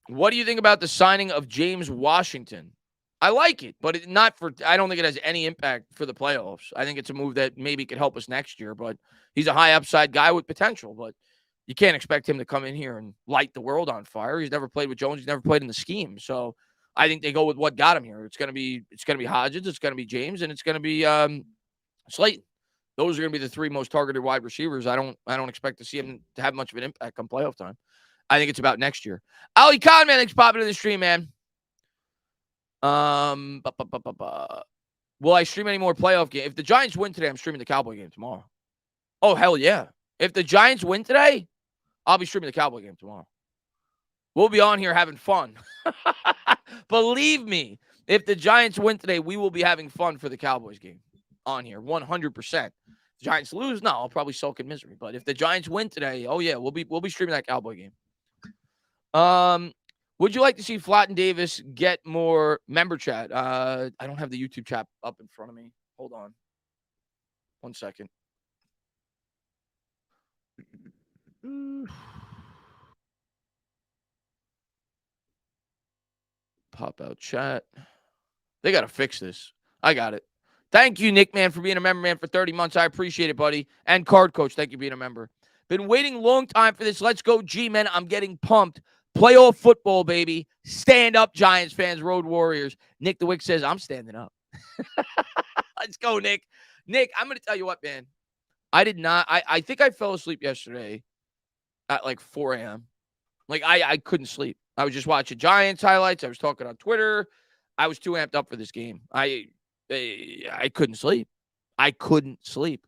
What do you think about the signing of James Washington? I like it, but I don't think it has any impact for the playoffs. I think it's a move that maybe could help us next year, but he's a high upside guy with potential, but you can't expect him to come in here and light the world on fire. He's never played with Jones. He's never played in the scheme. So I think they go with what got him here. It's going to be Hodgins, it's going to be James, and it's going to be Slayton. Those are going to be the 3 most targeted wide receivers. I don't expect to see him to have much of an impact come playoff time. I think it's about next year. Ali Khan, man, thanks for popping in the stream, man. Will I stream any more playoff games? If the Giants win today, I'm streaming the Cowboy game tomorrow. Oh, hell yeah. If the Giants win today, I'll be streaming the Cowboy game tomorrow. We'll be on here having fun. Believe me, if the Giants win today, we will be having fun for the Cowboys game on here, 100%. The Giants lose, no, I'll probably sulk in misery. But if the Giants win today, oh yeah, we'll be streaming that Cowboy game. Would you like to see Flatt and Davis get more member chat? I don't have the YouTube chat up in front of me. Hold on. 1 second. Pop out chat. They got to fix this. I got it. Thank you, Nick, man, for being a member, man, for 30 months. I appreciate it, buddy. And Card Coach, thank you for being a member. Been waiting a long time for this. Let's go, G-Men. I'm getting pumped. Playoff football, baby. Stand up, Giants fans, Road Warriors. Nick the Wick says, I'm standing up. Let's go, Nick. Nick, I'm going to tell you what, man. I did not. I think I fell asleep yesterday at like 4 a.m. Like, I couldn't sleep. I was just watching Giants highlights. I was talking on Twitter. I was too amped up for this game. I couldn't sleep. I couldn't sleep.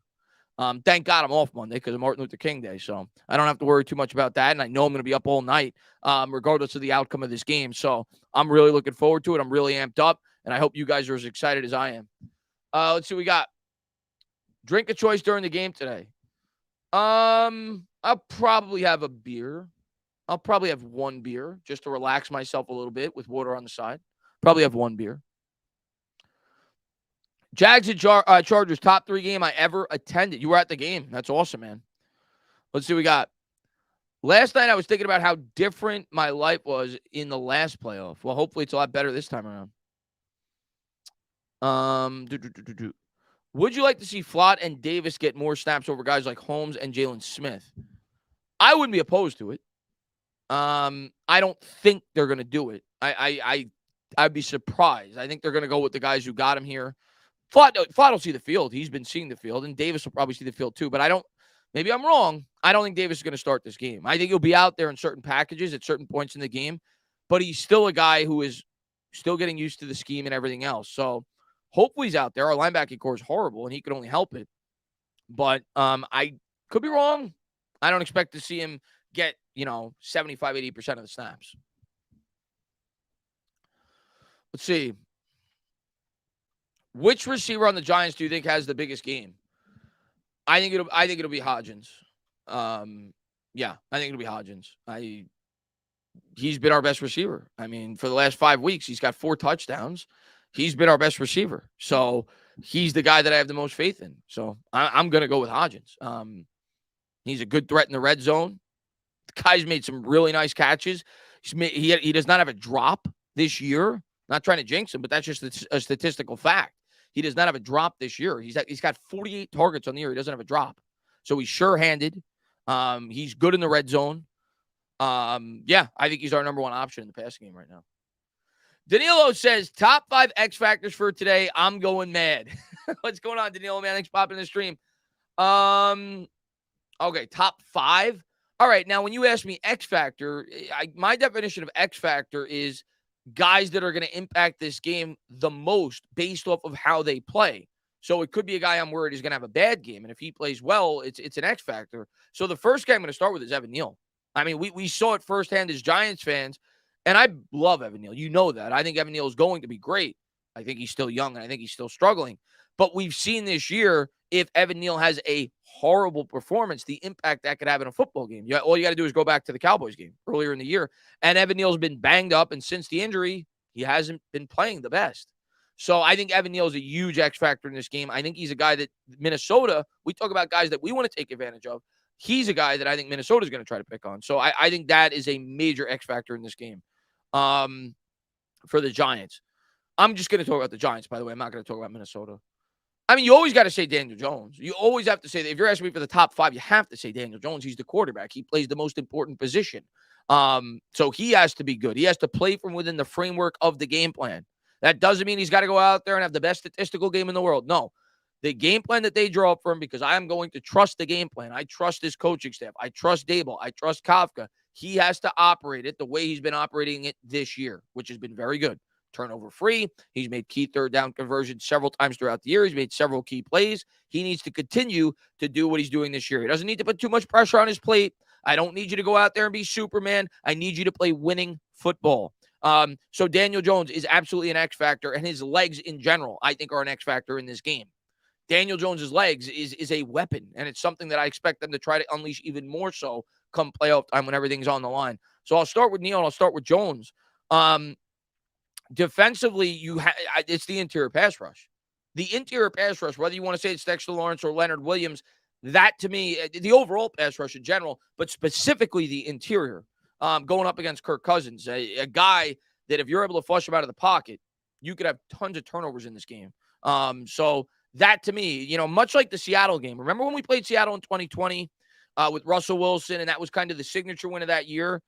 Thank God I'm off Monday because of Martin Luther King Day. So I don't have to worry too much about that. And I know I'm going to be up all night, regardless of the outcome of this game. So I'm really looking forward to it. I'm really amped up. And I hope you guys are as excited as I am. Let's see what we got. Drink of choice during the game today. I'll probably have a beer. I'll probably have 1 beer just to relax myself a little bit with water on the side. Probably have 1 beer. Jags and Chargers, top 3 game I ever attended. You were at the game. That's awesome, man. Let's see what we got. Last night I was thinking about how different my life was in the last playoff. Well, hopefully it's a lot better this time around. Would you like to see Flott and Davis get more snaps over guys like Holmes and Jalen Smith? I wouldn't be opposed to it. I don't think they're going to do it. I'd be surprised. I think they're going to go with the guys who got him here. Flott will see the field. He's been seeing the field, and Davis will probably see the field too. But maybe I'm wrong. I don't think Davis is going to start this game. I think he'll be out there in certain packages at certain points in the game, but he's still a guy who is still getting used to the scheme and everything else. So hopefully he's out there. Our linebacking core is horrible, and he could only help it. But I could be wrong. I don't expect to see him get, 75, 80% of the snaps. Let's see. Which receiver on the Giants do you think has the biggest game? I think it'll be Hodgins. Yeah, I think it'll be Hodgins. He's been our best receiver. I mean, for the last 5 weeks, he's got 4 touchdowns. He's been our best receiver. So he's the guy that I have the most faith in. So I'm going to go with Hodgins. He's a good threat in the red zone. The guy's made some really nice catches. He does not have a drop this year. Not trying to jinx him, but that's just a statistical fact. He does not have a drop this year. He's got 48 targets on the year. He doesn't have a drop. So he's sure-handed. He's good in the red zone. Yeah, I think he's our number 1 option in the passing game right now. Danilo says, top 5 X factors for today. I'm going mad. What's going on, Danilo, man? Thanks for popping in the stream. Okay, top 5. All right, now when you ask me X factor, my definition of X factor is guys that are going to impact this game the most based off of how they play. So it could be a guy I'm worried is going to have a bad game. And if he plays well, it's an X factor. So the first guy I'm going to start with is Evan Neal. I mean, we saw it firsthand as Giants fans, and I love Evan Neal. You know that. I think Evan Neal is going to be great. I think he's still young, and I think he's still struggling. But we've seen this year, if Evan Neal has a horrible performance, the impact that could have in a football game. All you got to do is go back to the Cowboys game earlier in the year. And Evan Neal's been banged up, and since the injury, he hasn't been playing the best. So I think Evan Neal is a huge X factor in this game. I think he's a guy that Minnesota, we talk about guys that we want to take advantage of. He's a guy that I think Minnesota is going to try to pick on. So I think that is a major X factor in this game for the Giants. I'm just going to talk about the Giants, by the way. I'm not going to talk about Minnesota. I mean, you always got to say Daniel Jones. You always have to say that. If you're asking me for the top 5, you have to say Daniel Jones. He's the quarterback. He plays the most important position. So he has to be good. He has to play from within the framework of the game plan. That doesn't mean he's got to go out there and have the best statistical game in the world. No. The game plan that they draw up for him, because I am going to trust the game plan. I trust his coaching staff. I trust Dable. I trust Kafka. He has to operate it the way he's been operating it this year, which has been very good. Turnover free. He's made key third down conversions several times throughout the year. He's made several key plays. He needs to continue to do what he's doing this year. He doesn't need to put too much pressure on his plate. I don't need you to go out there and be Superman. I need you to play winning football. So Daniel Jones is absolutely an X factor, and his legs in general, I think, are an X factor in this game. Daniel Jones's legs is a weapon, and it's something that I expect them to try to unleash even more so come playoff time when everything's on the line. So I'll start with Neal, and I'll start with Jones. Defensively, it's the interior pass rush. The interior pass rush, whether you want to say it's Dexter Lawrence or Leonard Williams, that to me, the overall pass rush in general, but specifically the interior, going up against Kirk Cousins, a guy that if you're able to flush him out of the pocket, you could have tons of turnovers in this game. So that to me, much like the Seattle game. Remember when we played Seattle in 2020 with Russell Wilson, and that was kind of the signature win of that year?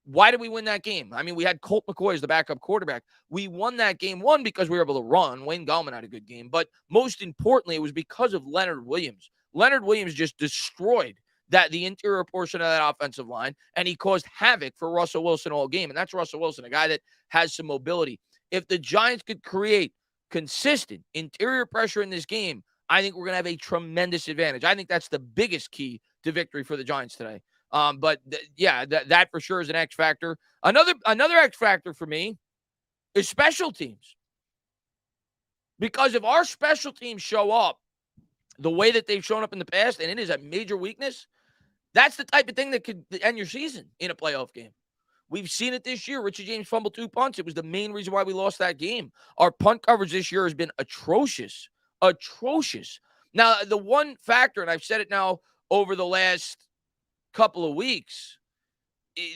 Why did we win that game? I mean, we had Colt McCoy as the backup quarterback. We won that game, one, because we were able to run. Wayne Gallman had a good game. But most importantly, it was because of Leonard Williams. Leonard Williams just destroyed the interior portion of that offensive line, and he caused havoc for Russell Wilson all game. And that's Russell Wilson, a guy that has some mobility. If the Giants could create consistent interior pressure in this game, I think we're going to have a tremendous advantage. I think that's the biggest key to victory for the Giants today. But that for sure is an X factor. Another X factor for me is special teams. Because if our special teams show up the way that they've shown up in the past, and it is a major weakness, that's the type of thing that could end your season in a playoff game. We've seen it this year. Richie James fumbled 2 punts. It was the main reason why we lost that game. Our punt coverage this year has been atrocious. Atrocious. Now, the one factor, and I've said it now over the last couple of weeks,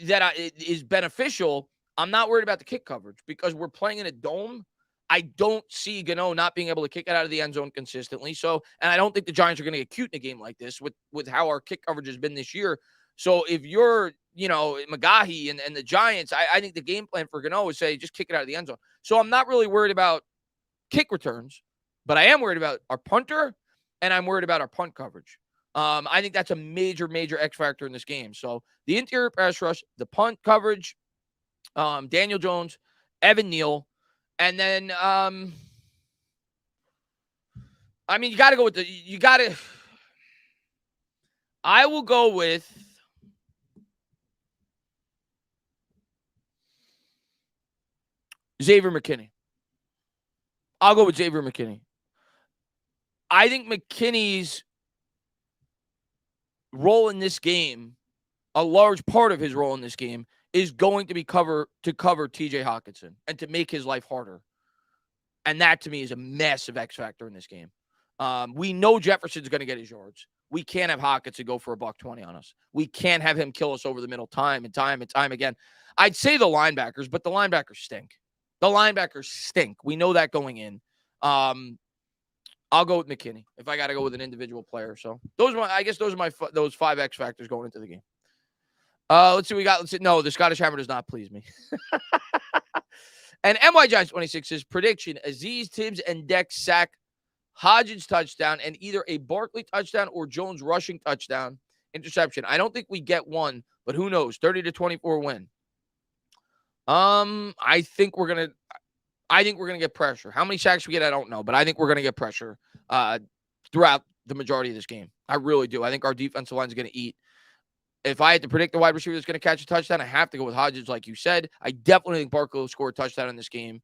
that is beneficial, I'm not worried about the kick coverage because we're playing in a dome. I don't see Gano not being able to kick it out of the end zone consistently. So, and I don't think the Giants are going to get cute in a game like this with how our kick coverage has been this year. So if you're, McGahee and the Giants, I think the game plan for Gano is say, just kick it out of the end zone. So I'm not really worried about kick returns, but I am worried about our punter, and I'm worried about our punt coverage. I think that's a major, major X factor in this game. So the interior pass rush, the punt coverage, Daniel Jones, Evan Neal, and then, you got to go with I will go with Xavier McKinney. I'll go with Xavier McKinney. I think McKinney's role in this game, a large part of his role in this game, is going to be cover TJ Hockenson and to make his life harder. And that, to me, is a massive X factor in this game. We know Jefferson's going to get his yards. We can't have Hockenson go for $120 on us. We can't have him kill us over the middle time and time again. I'd say the linebackers, but the linebackers stink. The linebackers stink. We know that going in. I'll go with McKinney if I got to go with an individual player. So those are my those 5 X factors going into the game. Let's see what we got. No, the Scottish Hammer does not please me. And MY Giants 26 says prediction: Aziz, Tibbs, and Dex sack, Hodgins touchdown, and either a Barkley touchdown or Jones rushing touchdown interception. I don't think we get one, but who knows? 30-24 win. I think we're gonna get pressure. How many sacks we get, I don't know, but I think we're gonna get pressure. throughout the majority of this game. I really do. I think our defensive line is going to eat. If I had to predict the wide receiver that's going to catch a touchdown, I have to go with Hodges, like you said. I definitely think Barkley will score a touchdown in this game.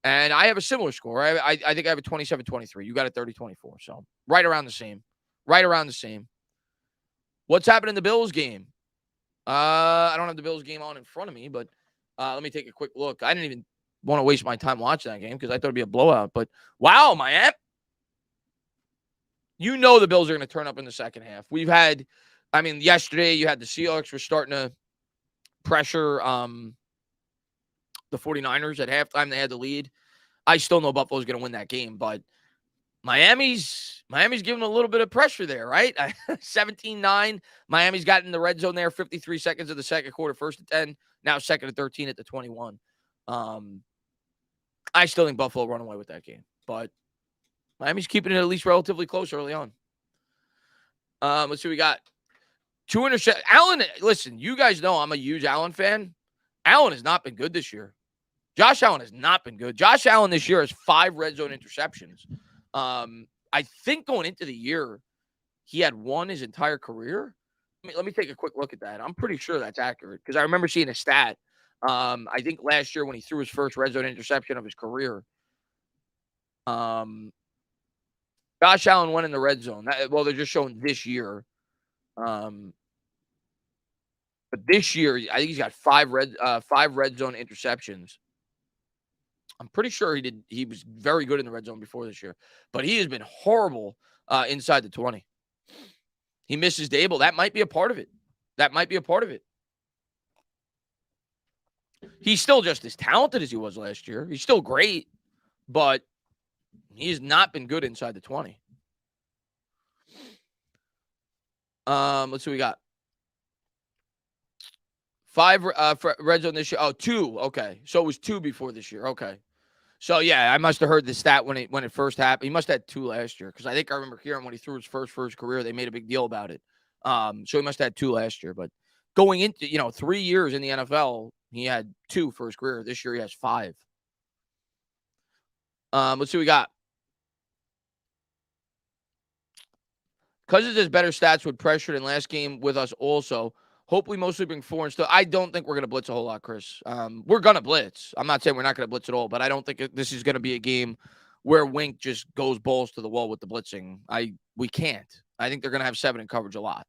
And I have a similar score. I think I have a 27-23. You got a 30-24. So right around the same. Right around the same. What's happened in the Bills game? I don't have the Bills game on in front of me, but let me take a quick look. I didn't even want to waste my time watching that game because I thought it'd be a blowout. But wow, Miami. You know the Bills are going to turn up in the second half. We've had, yesterday you had the Seahawks were starting to pressure the 49ers at halftime. They had the lead. I still know Buffalo's going to win that game, but Miami's giving a little bit of pressure there, right? 17-9. Miami's got in the red zone there, 53 seconds of the second quarter, 1st and 10, now 2nd and 13 at the 21. I still think Buffalo run away with that game, but Miami's keeping it at least relatively close early on. Let's see, we got 2 interceptions. Allen, listen, you guys know I'm a huge Allen fan. Allen has not been good this year. Josh Allen has not been good. Josh Allen this year has 5 red zone interceptions. I think going into the year, he had 1 his entire career. Let me take a quick look at that. I'm pretty sure that's accurate because I remember seeing a stat. I think last year when he threw his first red zone interception of his career, Josh Allen went in the red zone. They're just showing this year. But this year, I think he's got 5 red zone interceptions. I'm pretty sure he was very good in the red zone before this year, but he has been horrible inside the 20. He misses Dable. That might be a part of it. He's still just as talented as he was last year. He's still great, but he's not been good inside the 20. Let's see what we got. 5 for red zone this year. Oh, 2. Okay. So it was 2 before this year. Okay. So, yeah, I must have heard the stat when it first happened. He must have had 2 last year because I think I remember hearing when he threw his first for his career, they made a big deal about it. So he must have had 2 last year. But going into, 3 years in the NFL, he had 2 for his career. This year he has 5. Let's see what we got. Cousins has better stats with pressure than last game with us also. Hope we mostly bring 4 and still. I don't think we're going to blitz a whole lot, Chris. We're going to blitz. I'm not saying we're not going to blitz at all, but I don't think this is going to be a game where Wink just goes balls to the wall with the blitzing. We can't. I think they're going to have 7 in coverage a lot.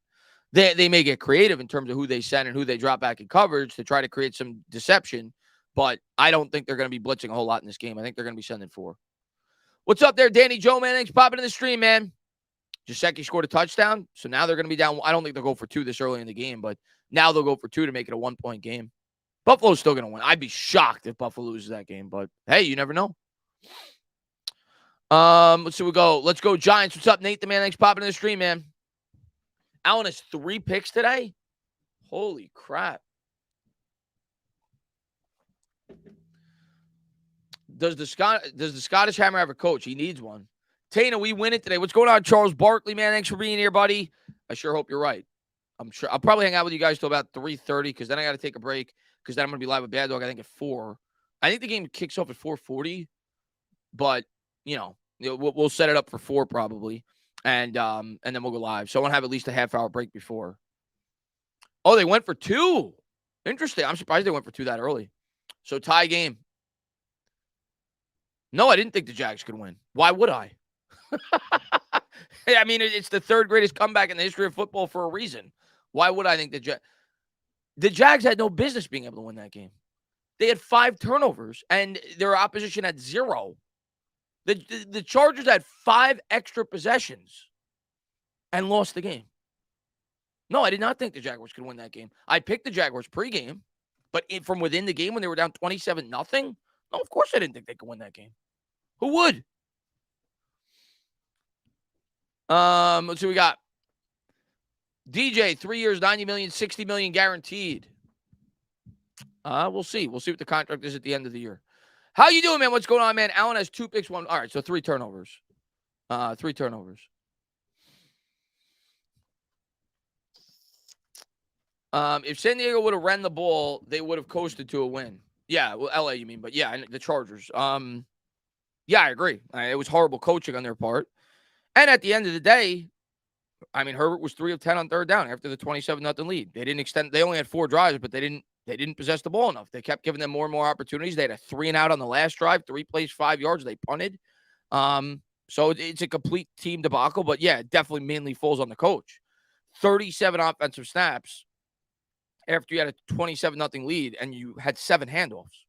They may get creative in terms of who they send and who they drop back in coverage to try to create some deception, but I don't think they're going to be blitzing a whole lot in this game. I think they're going to be sending 4. What's up there, Danny Joe, man? Thanks for popping in the stream, man. Jaceki scored a touchdown, so now they're going to be down. I don't think they'll go for 2 this early in the game, but now they'll go for 2 to make it a 1-point game. Buffalo's still going to win. I'd be shocked if Buffalo loses that game, but hey, you never know. Let's see, let's go Giants. What's up, Nate the man? Thanks for popping in the stream, man. Allen has 3 picks today. Holy crap. Does the Scottish Hammer have a coach? He needs one. Tana, we win it today. What's going on, Charles Barkley, man? Thanks for being here, buddy. I sure hope you're right. I'm sure I'll probably hang out with you guys till about 3:30 because then I got to take a break because then I'm going to be live with Bad Dog, I think, at 4. I think the game kicks off at 4:40, but, we'll set it up for 4 probably, and then we'll go live. So I want to have at least a half-hour break before. Oh, they went for 2. Interesting. I'm surprised they went for 2 that early. So tie game. No, I didn't think the Jags could win. Why would I? I mean, it's the 3rd greatest comeback in the history of football for a reason. Why would I think the Jags had no business being able to win that game? They had 5 turnovers, and their opposition had 0. The Chargers had 5 extra possessions and lost the game. No, I did not think the Jaguars could win that game. I picked the Jaguars pregame, but from within the game when they were down 27-0, no, of course I didn't think they could win that game. Who would? Let's see what we got. DJ, 3 years, $90 million, $60 million guaranteed. We'll see. We'll see what the contract is at the end of the year. How you doing, man? What's going on, man? Allen has 2 picks, 1. All right, so 3 turnovers. 3 turnovers. If San Diego would have ran the ball, they would have coasted to a win. Yeah, well, LA, you mean, but yeah, the Chargers. Yeah, I agree. It was horrible coaching on their part. And at the end of the day, I mean, Herbert was 3 of 10 on third down after the 27-0 lead. They didn't extend. They only had 4 drives, but they didn't possess the ball enough. They kept giving them more and more opportunities. They had a 3 and out on the last drive, 3 plays, 5 yards. They punted. So it's a complete team debacle. But yeah, it definitely mainly falls on the coach. 37 offensive snaps after you had a 27-0 lead and you had 7 handoffs.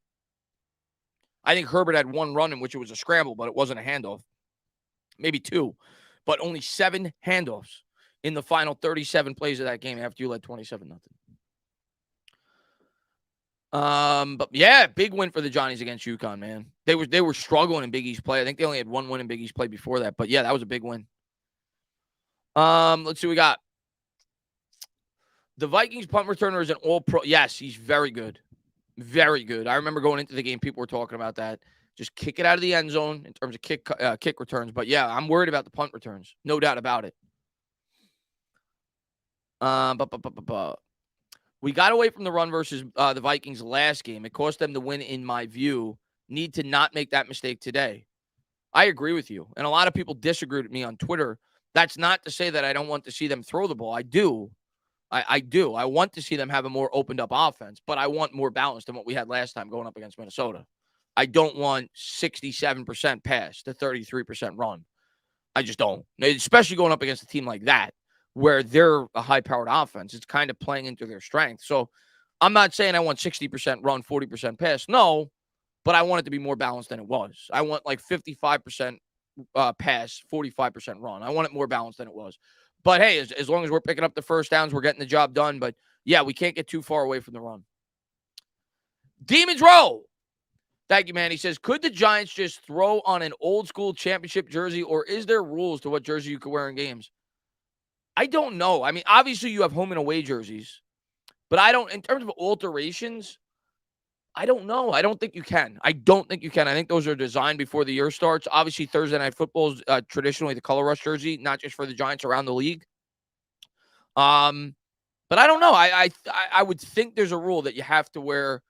I think Herbert had 1 run in which it was a scramble, but it wasn't a handoff. Maybe 2, but only 7 handoffs in the final 37 plays of that game after you led 27-0. But yeah, big win for the Johnnies against UConn, man. They were struggling in Big East play. I think they only had 1 win in Big East play before that. But yeah, that was a big win. Let's see what we got. The Vikings punt returner is an all-pro. Yes, he's very good. Very good. I remember going into the game, people were talking about that. Just kick it out of the end zone in terms of kick returns. But yeah, I'm worried about the punt returns. No doubt about it. We got away from the run versus the Vikings last game. It cost them the win, in my view. Need to not make that mistake today. I agree with you. And a lot of people disagreed with me on Twitter. That's not to say that I don't want to see them throw the ball. I do. I do. I want to see them have a more opened up offense, but I want more balance than what we had last time going up against Minnesota. I don't want 67% pass to 33% run. I just don't. Especially going up against a team like that, where they're a high-powered offense. It's kind of playing into their strength. So I'm not saying I want 60% run, 40% pass. No, but I want it to be more balanced than it was. I want like 55% pass, 45% run. I want it more balanced than it was. But hey, as long as we're picking up the first downs, we're getting the job done. But yeah, we can't get too far away from the run. Demons roll. Thank you, man. He says, could the Giants just throw on an old school championship jersey, or is there rules to what jersey you could wear in games? I don't know. I mean, obviously you have home and away jerseys, but I don't, in terms of alterations, I don't know. I don't think you can. I think those are designed before the year starts. Obviously, Thursday Night Football is traditionally the color rush jersey, not just for the Giants, around the league. But I don't know. I would think there's a rule that you have to wear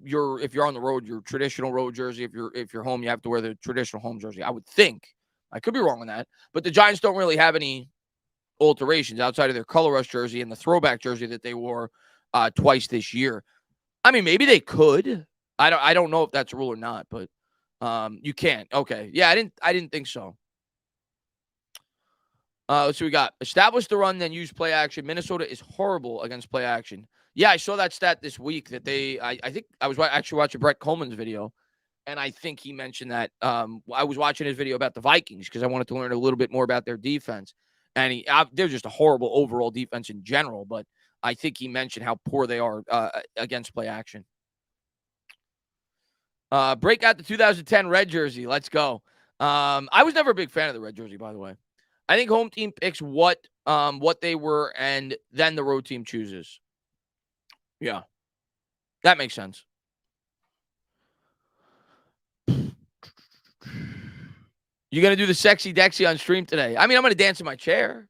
if you're on the road, your traditional road jersey. If you're home, you have to wear the traditional home jersey. I would think. I could be wrong on that, but the Giants don't really have any alterations outside of their color rush jersey and the throwback jersey that they wore twice this year. I mean, maybe they could. I don't know if that's a rule or not, but you can't. Okay. Yeah, I didn't think so. Let's see what we got. Establish the run, then use play action. Minnesota is horrible against play action. Yeah, I saw that stat this week that I think I was actually watching Brett Coleman's video, and I think he mentioned that. I was watching his video about the Vikings because I wanted to learn a little bit more about their defense. And they're just a horrible overall defense in general, but I think he mentioned how poor they are against play action. Break out the 2010 red jersey. Let's go. I was never a big fan of the red jersey, by the way. I think home team picks what they were, and then the road team chooses. Yeah, that makes sense. You're going to do the sexy Dexy on stream today. I mean, I'm going to dance in my chair.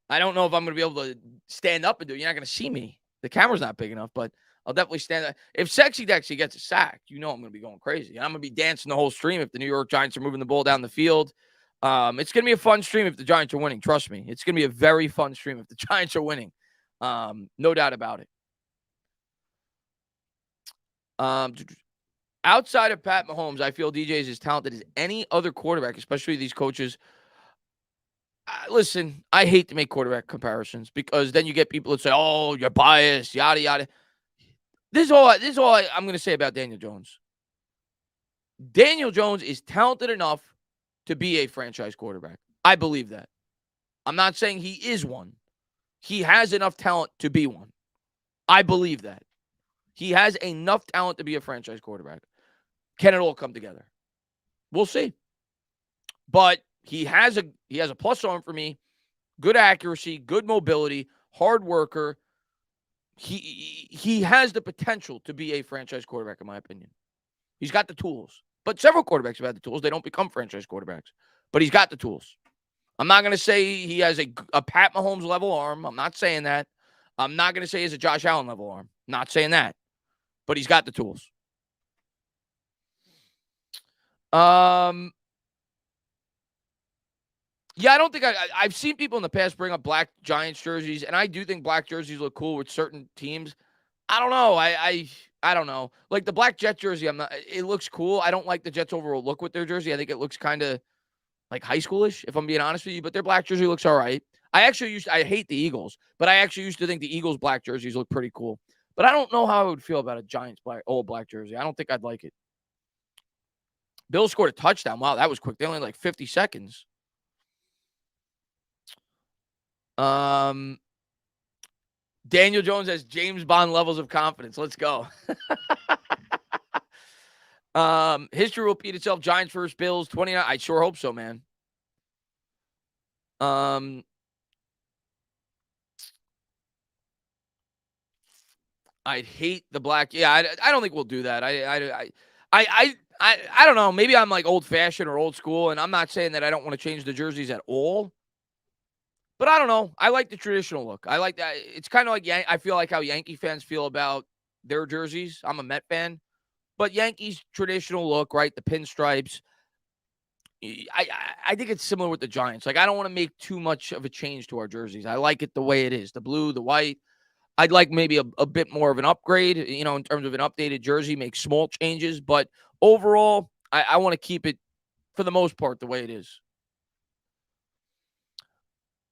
I don't know if I'm going to be able to stand up and do it. You're not going to see me. The camera's not big enough, but I'll definitely stand up. If Sexy Dexy gets a sack, I'm going to be going crazy. I'm going to be dancing the whole stream if the New York Giants are moving the ball down the field. It's going to be a fun stream if the Giants are winning. Trust me. It's going to be a very fun stream if the Giants are winning. No doubt about it. Outside of Pat Mahomes, I feel DJ is as talented as any other quarterback, especially these coaches. Listen, I hate to make quarterback comparisons because then you get people that say, "Oh, you're biased," yada yada. This is all I'm going to say about Daniel Jones. Daniel Jones is talented enough to be a franchise quarterback. I believe that. I'm not saying he is one. He has enough talent to be one. I believe that. He has enough talent to be a franchise quarterback. Can it all come together? We'll see. But he has a plus on for me. Good accuracy, good mobility, hard worker. He has the potential to be a franchise quarterback, in my opinion. He's got the tools. But several quarterbacks have had the tools. They don't become franchise quarterbacks. But he's got the tools. I'm not going to say he has a Pat Mahomes level arm. I'm not saying that. I'm not going to say he has a Josh Allen level arm. Not saying that. But he's got the tools. Yeah, I don't think I've seen people in the past bring up black Giants jerseys, and I do think black jerseys look cool with certain teams. I don't know. I don't know. Like the black Jet jersey, I'm not. It looks cool. I don't like the Jets' overall look with their jersey. I think it looks kind of like high schoolish, if I'm being honest with you. But their black jersey looks all right. I hate the Eagles, but I actually used to think the Eagles' black jerseys look pretty cool. But I don't know how I would feel about a Giants black jersey. I don't think I'd like it. Bill scored a touchdown. Wow, that was quick. They only like 50 seconds. Um, Daniel Jones has James Bond levels of confidence. Let's go. History will repeat itself. Giants versus Bills, 29. I sure hope so, man. I'd hate the black. Yeah, I don't think we'll do that. I don't know. Maybe I'm like old fashioned or old school, and I'm not saying that I don't want to change the jerseys at all. But I don't know. I like the traditional look. I like that. It's kind of like I feel like how Yankee fans feel about their jerseys. I'm a Met fan, but Yankees traditional look, right? The pinstripes. I think it's similar with the Giants. Like I don't want to make too much of a change to our jerseys. I like it the way it is. The blue, the white. I'd like maybe a bit more of an upgrade, in terms of an updated jersey, make small changes. But overall, I want to keep it for the most part the way it is.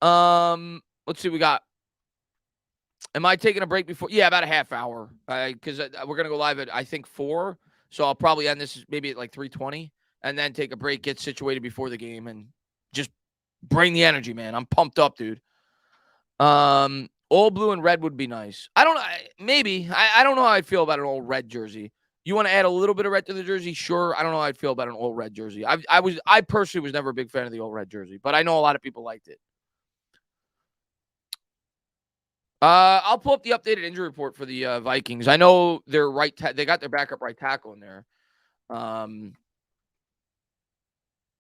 Let's see. We got. Am I taking a break before? Yeah, about a half hour. Because we're gonna go live at I think 4. So I'll probably end this maybe at like 3:20, and then take a break, get situated before the game, and just bring the energy, man. I'm pumped up, dude. All blue and red would be nice. I don't know. Maybe. I don't know how I feel about an all red jersey. You want to add a little bit of red to the jersey? Sure. I don't know how I'd feel about an all red jersey. I personally was never a big fan of the all red jersey, but I know a lot of people liked it. I'll pull up the updated injury report for the Vikings. I know their they got their backup right tackle in there. Matter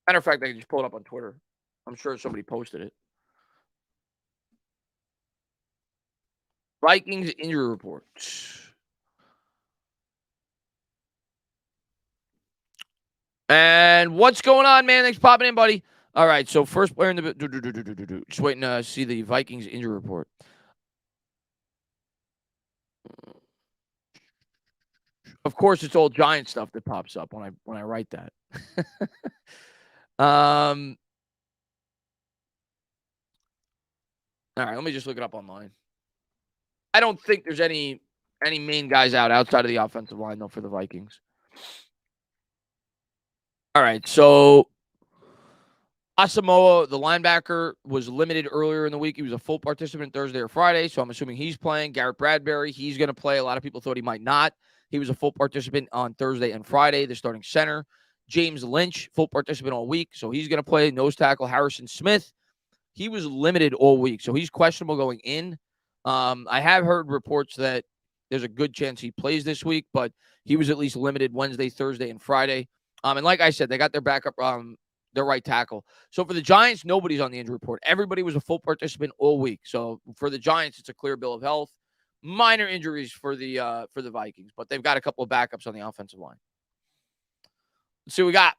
of fact, I can just pull it up on Twitter. I'm sure somebody posted it. Vikings injury report. And what's going on, man? Thanks for popping in, buddy. All right, so first player in the just waiting to see the Vikings injury report. Of course, it's all Giant stuff that pops up when I write that. um. All right, let me just look it up online. I don't think there's any main guys outside of the offensive line though for the Vikings. All right, so Asamoah, the linebacker, was limited earlier in the week. He was a full participant Thursday or Friday, so I'm assuming he's playing. Garrett Bradbury, he's going to play. A lot of people thought he might not. He was a full participant on Thursday and Friday, the starting center. James Lynch, full participant all week, so he's going to play. Nose tackle Harrison Smith, he was limited all week, so he's questionable going in. I have heard reports that there's a good chance he plays this week, but he was at least limited Wednesday, Thursday, and Friday. And like I said, they got their backup, their right tackle. So for the Giants, nobody's on the injury report. Everybody was a full participant all week. So for the Giants, it's a clear bill of health. Minor injuries for the Vikings, but they've got a couple of backups on the offensive line. Let's see what we got.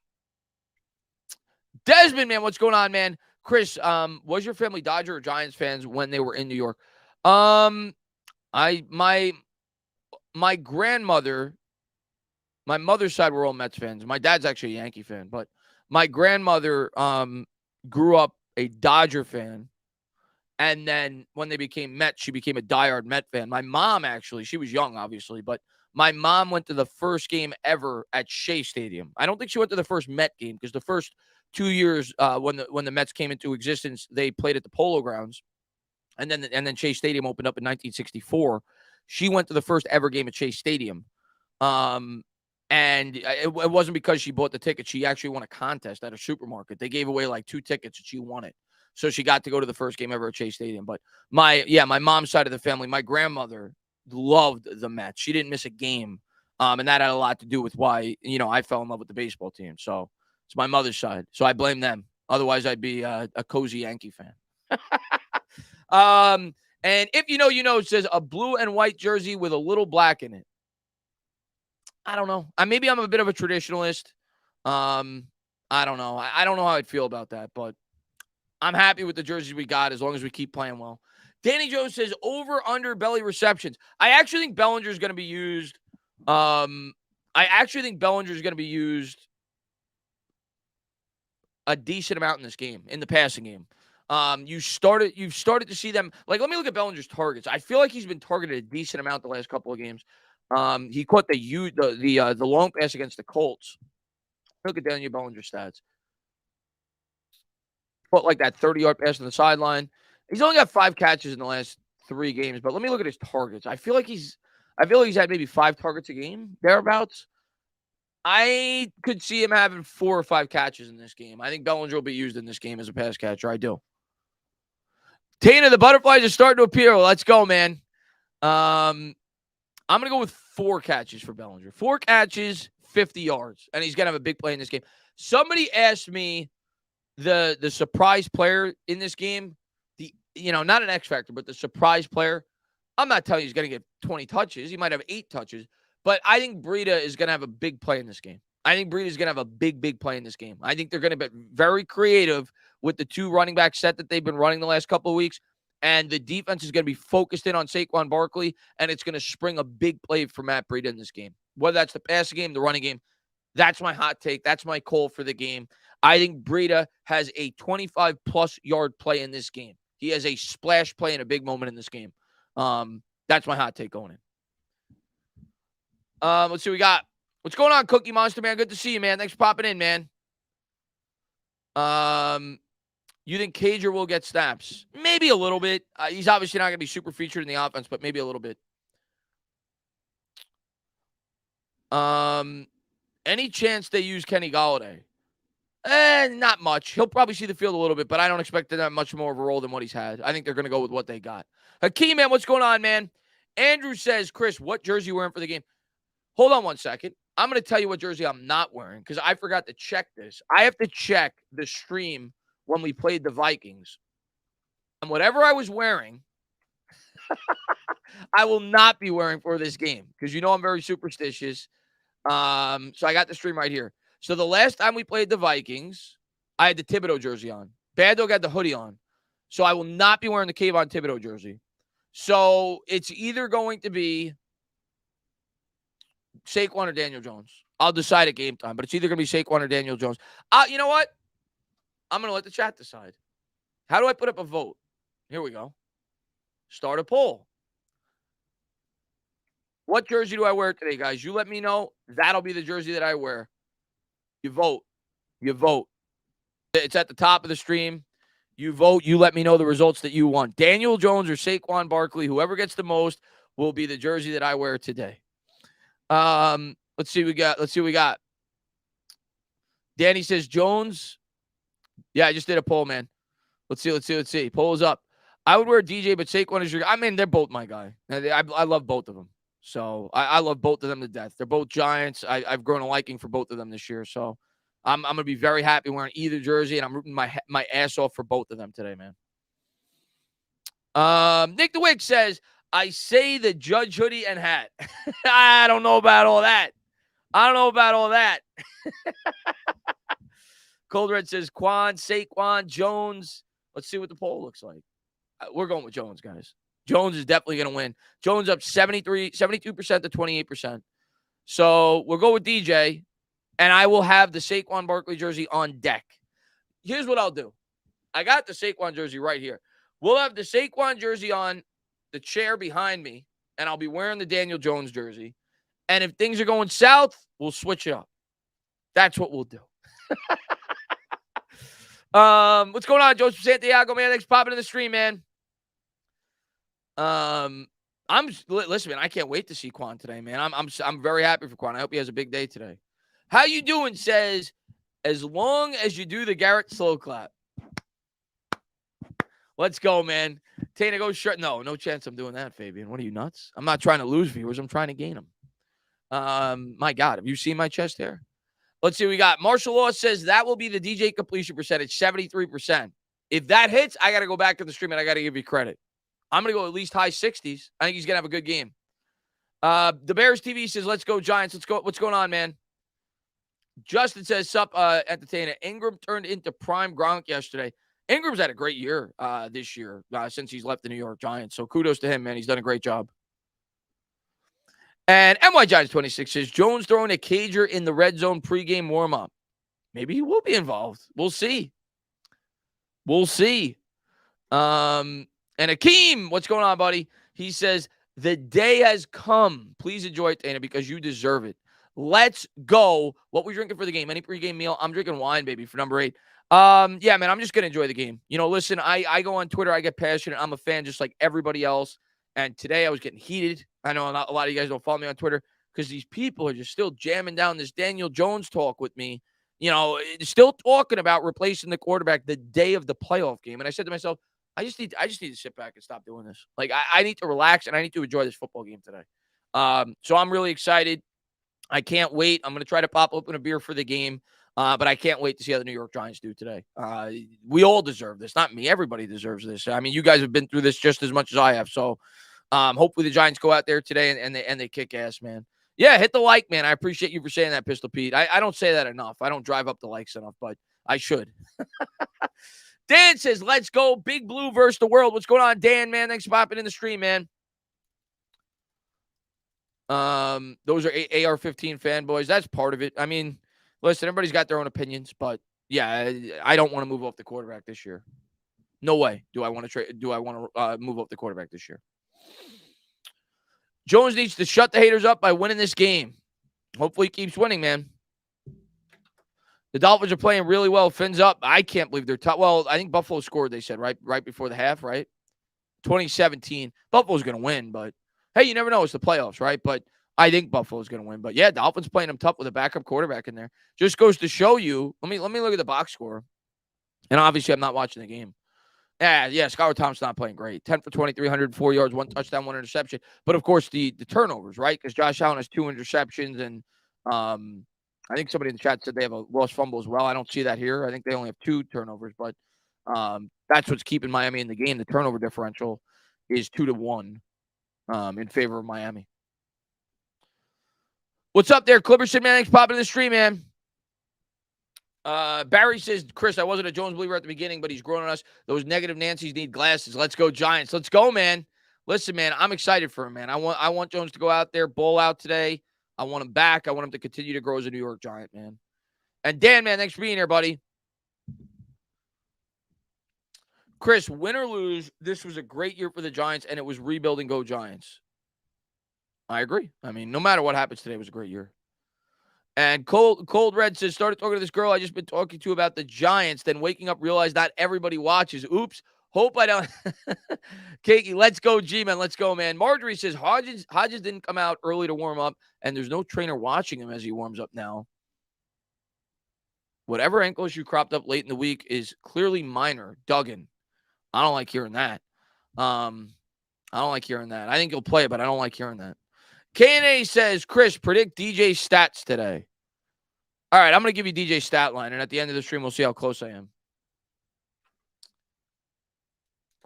Desmond, man, what's going on, man? Chris, was your family Dodger or Giants fans when they were in New York? My grandmother, my mother's side were all Mets fans. My dad's actually a Yankee fan, but my grandmother grew up a Dodger fan. And then when they became Mets, she became a diehard Met fan. My mom, actually, she was young, obviously, but my mom went to the first game ever at Shea Stadium. I don't think she went to the first Met game because the first 2 years when the Mets came into existence, they played at the Polo Grounds, and then Shea Stadium opened up in 1964. She went to the first ever game at Shea Stadium, and it wasn't because she bought the ticket. She actually won a contest at a supermarket. They gave away like 2 tickets, and she won it. So she got to go to the first game ever at Shea Stadium. But my mom's side of the family, my grandmother loved the Mets. She didn't miss a game. And that had a lot to do with why, I fell in love with the baseball team. So it's my mother's side. So I blame them. Otherwise, I'd be a cozy Yankee fan. And if you know, it says a blue and white jersey with a little black in it. I don't know. Maybe I'm a bit of a traditionalist. I don't know. I don't know how I'd feel about that, but I'm happy with the jerseys we got as long as we keep playing well. Danny Jones says over under belly receptions. I actually think Bellinger's going to be used. I actually think Bellinger's going to be used a decent amount in this game, in the passing game. You've started to see them. Like, let me look at Bellinger's targets. I feel like he's been targeted a decent amount the last couple of games. He caught the long pass against the Colts. Look at Daniel Bellinger's stats. Caught like that 30-yard pass on the sideline. He's only got 5 catches in the last 3 games, but let me look at his targets. I feel like he's had maybe 5 targets a game, thereabouts. I could see him having 4 or 5 catches in this game. I think Bellinger will be used in this game as a pass catcher. I do. Tana, the butterflies are starting to appear. Let's go, man. I'm going to go with 4 catches for Bellinger. 4 catches, 50 yards. And he's going to have a big play in this game. Somebody asked me the surprise player in this game, not an X factor, but the surprise player. I'm not telling you he's going to get 20 touches. He might have 8 touches. But I think Breida is going to have a big play in this game. I think Breida is going to have a big play in this game. I think they're going to be very creative with the 2 running back set that they've been running the last couple of weeks. And the defense is going to be focused in on Saquon Barkley, and it's going to spring a big play for Matt Breida in this game. Whether that's the passing game, the running game, that's my hot take. That's my call for the game. I think Breida has a 25-plus yard play in this game. He has a splash play in a big moment in this game. That's my hot take going in. Let's see what we got. What's going on, Cookie Monster, man? Good to see you, man. Thanks for popping in, man. You think Cager will get snaps? Maybe a little bit. He's obviously not going to be super featured in the offense, but maybe a little bit. Any chance they use Kenny Golladay? Not much. He'll probably see the field a little bit, but I don't expect to have much more of a role than what he's had. I think they're going to go with what they got. Hakeem, man, what's going on, man? Andrew says, Chris, what jersey you wearing for the game? Hold on one second. I'm going to tell you what jersey I'm not wearing because I forgot to check this. I have to check the stream when we played the Vikings. And whatever I was wearing, I will not be wearing for this game because I'm very superstitious. So I got the stream right here. So the last time we played the Vikings, I had the Thibodeau jersey on. Bad Dog had the hoodie on. So I will not be wearing the Kayvon Thibodeau jersey. So it's either going to be Saquon or Daniel Jones. I'll decide at game time, but it's either going to be Saquon or Daniel Jones. You know what? I'm going to let the chat decide. How do I put up a vote? Here we go. Start a poll. What jersey do I wear today, guys? You let me know. That'll be the jersey that I wear. You vote. You vote. It's at the top of the stream. You vote. You let me know the results that you want. Daniel Jones or Saquon Barkley, whoever gets the most, will be the jersey that I wear today. Let's see what we got. Danny says Jones. Yeah, I just did a poll, man. Let's see. Poll is up. I would wear DJ, but Saquon is your guy. I mean, they're both my guy. I love both of them. So I love both of them to death. They're both Giants. I've grown a liking for both of them this year. So I'm going to be very happy wearing either jersey, and I'm rooting my ass off for both of them today, man. Nick DeWick says, I say the Judge hoodie and hat. I don't know about all that. Cold Red says Saquon, Jones. Let's see what the poll looks like. We're going with Jones, guys. Jones is definitely going to win. Jones up 72% to 28%. So we'll go with DJ, and I will have the Saquon Barkley jersey on deck. Here's what I'll do. I got the Saquon jersey right here. We'll have the Saquon jersey on the chair behind me, and I'll be wearing the Daniel Jones jersey. And if things are going south, we'll switch it up. That's what we'll do. What's going on, Joseph Santiago, man? Thanks for popping in the stream, man. Listen, man, I can't wait to see Quan today, man. I'm very happy for Quan. I hope he has a big day today. How you doing? Says, as long as you do the Garrett slow clap. Let's go, man. Tana, go short. No chance I'm doing that, Fabian. What are you, nuts? I'm not trying to lose viewers. I'm trying to gain them. My God, have you seen my chest hair? Let's see what we got. Marshall Law says that will be the DJ completion percentage, 73%. If that hits, I got to go back to the stream, and I got to give you credit. I'm going to go at least high 60s. I think he's going to have a good game. The Bears TV says, let's go, Giants. Let's go. What's going on, man? Justin says, sup, entertainer. Ingram turned into prime Gronk yesterday. Ingram's had a great year this year since he's left the New York Giants. So kudos to him, man. He's done a great job. And NY Giants 26 says, Jones throwing a cager in the red zone pregame warm-up. Maybe he will be involved. We'll see. We'll see. And Akeem, what's going on, buddy? He says, the day has come. Please enjoy it, Dana, because you deserve it. Let's go. What we drinking for the game? Any pregame meal? I'm drinking wine, baby, for number 8. Yeah, man, I'm just going to enjoy the game. You know, listen, I go on Twitter. I get passionate. I'm a fan just like everybody else. And today I was getting heated. I know a lot of you guys don't follow me on Twitter because these people are just still jamming down this Daniel Jones talk with me. You know, still talking about replacing the quarterback the day of the playoff game. And I said to myself, I just need to sit back and stop doing this. Like, I need to relax and I need to enjoy this football game today. So I'm really excited. I can't wait. I'm going to try to pop open a beer for the game, but I can't wait to see how the New York Giants do today. We all deserve this. Not me. Everybody deserves this. I mean, you guys have been through this just as much as I have. So hopefully the Giants go out there today and they kick ass, man. Yeah, hit the like, man. I appreciate you for saying that, Pistol Pete. I don't say that enough. I don't drive up the likes enough, but I should. Dan says, let's go. Big Blue versus the world. What's going on, Dan, man? Thanks for popping in the stream, man. Those are AR-15 fanboys. That's part of it. I mean, listen, everybody's got their own opinions, but yeah, I don't want to move off the quarterback this year. No way do I want to move off the quarterback this year. Jones needs to shut the haters up by winning this game. Hopefully he keeps winning, man. The Dolphins are playing really well. Fins up. I can't believe they're top. Well, I think Buffalo scored, they said, right before the half, right? 2017. Buffalo's going to win, but hey, you never know. It's the playoffs, right? But I think Buffalo's going to win. But yeah, Dolphins playing them tough with a backup quarterback in there. Just goes to show you. Let me look at the box score. And obviously, I'm not watching the game. Yeah, Skylar Thompson's not playing great. 10 for 20, 304 yards, 1 touchdown, 1 interception. But of course, the turnovers, right? Because Josh Allen has 2 interceptions, and I think somebody in the chat said they have a lost fumble as well. I don't see that here. I think they only have 2 turnovers, but that's what's keeping Miami in the game. The turnover differential is 2-1 in favor of Miami. What's up there, Clipperson, man? Thanks for popping in the stream, man. Barry says, Chris, I wasn't a Jones believer at the beginning, but he's grown on us. Those negative Nancys need glasses. Let's go, Giants. Let's go, man. Listen, man, I'm excited for him, man. I want Jones to go out there, bowl out today. I want him back. I want him to continue to grow as a New York Giant, man. And Dan, man, thanks for being here, buddy. Chris, win or lose, this was a great year for the Giants, and it was rebuilding go Giants. I agree. I mean, no matter what happens today, it was a great year. And Cold Red says, started talking to this girl I just been talking to about the Giants, then waking up, realized not everybody watches. Oops. Hope I don't. Keiki, let's go, G-Man. Let's go, man. Marjorie says, Hodges didn't come out early to warm up, and there's no trainer watching him as he warms up now. Whatever ankle issue cropped up late in the week is clearly minor. Duggan. I don't like hearing that. I don't like hearing that. I think he'll play, but I don't like hearing that. K&A says, Chris, predict DJ stats today. All right, I'm going to give you DJ stat line, and at the end of the stream, we'll see how close I am.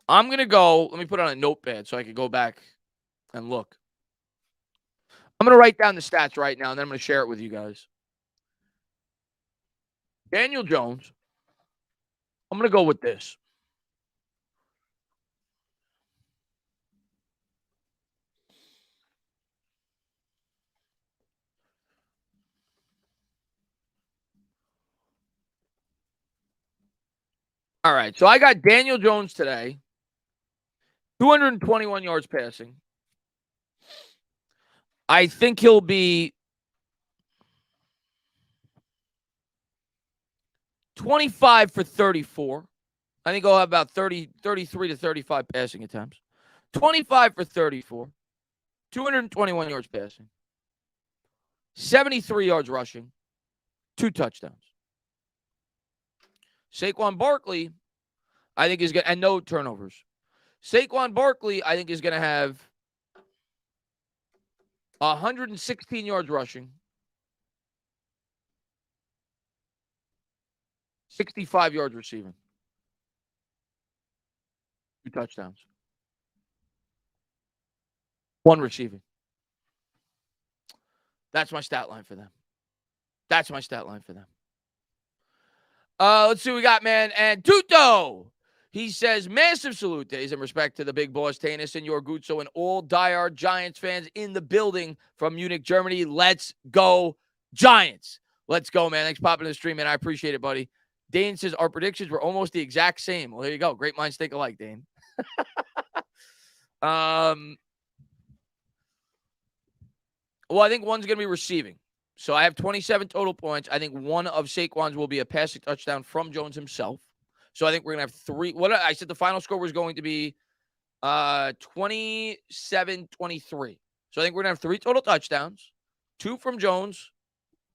I'm going to go, let me put it on a notepad so I can go back and look. I'm going to write down the stats right now, and then I'm going to share it with you guys. Daniel Jones, I'm going to go with this. All right, so I got Daniel Jones today, 221 yards passing. I think he'll be 25 for 34. I think he'll have about 33 to 35 passing attempts. 25 for 34. 221 yards passing. 73 yards rushing. 2 touchdowns. Saquon Barkley, I think is going to, and no turnovers. Saquon Barkley, I think, is going to have 116 yards rushing. 65 yards receiving. 2 touchdowns. 1 receiving. That's my stat line for them. Let's see what we got, man. And Tuto He says, massive salute days in respect to the big boss, Tanis, Senor Guzzo, and all diehard Giants fans in the building from Munich, Germany. Let's go, Giants. Let's go, man. Thanks for popping in the stream, man. I appreciate it, buddy. Dane says, our predictions were almost the exact same. Well, there you go. Great minds think alike, Dane. Well, I think one's going to be receiving. So I have 27 total points. I think one of Saquon's will be a passing touchdown from Jones himself. So I think we're going to have three. What I said the final score was going to be 27-23. So I think we're going to have 3 total touchdowns, 2 from Jones,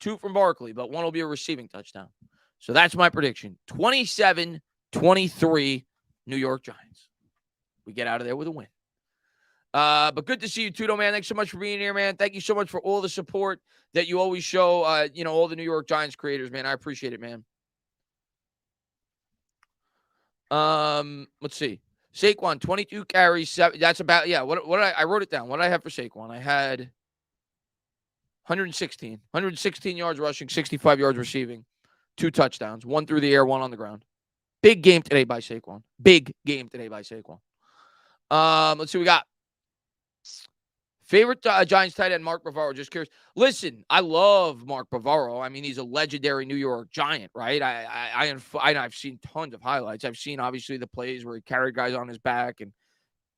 2 from Barkley, but one will be a receiving touchdown. So that's my prediction. 27-23 New York Giants. We get out of there with a win. But good to see you, Tudo, man. Thanks so much for being here, man. Thank you so much for all the support that you always show, all the New York Giants creators, man. I appreciate it, man. Let's see. Saquon, 22 carries, 7. That's about, yeah. What I wrote it down. What did I have for Saquon? I had 116 yards rushing, 65 yards receiving, 2 touchdowns, 1 through the air, 1 on the ground. Big game today by Saquon. Let's see what we got. Favorite Giants tight end, Mark Bavaro. Just curious. Listen, I love Mark Bavaro. I mean, he's a legendary New York Giant, right? I've seen tons of highlights. I've seen, obviously, the plays where he carried guys on his back, and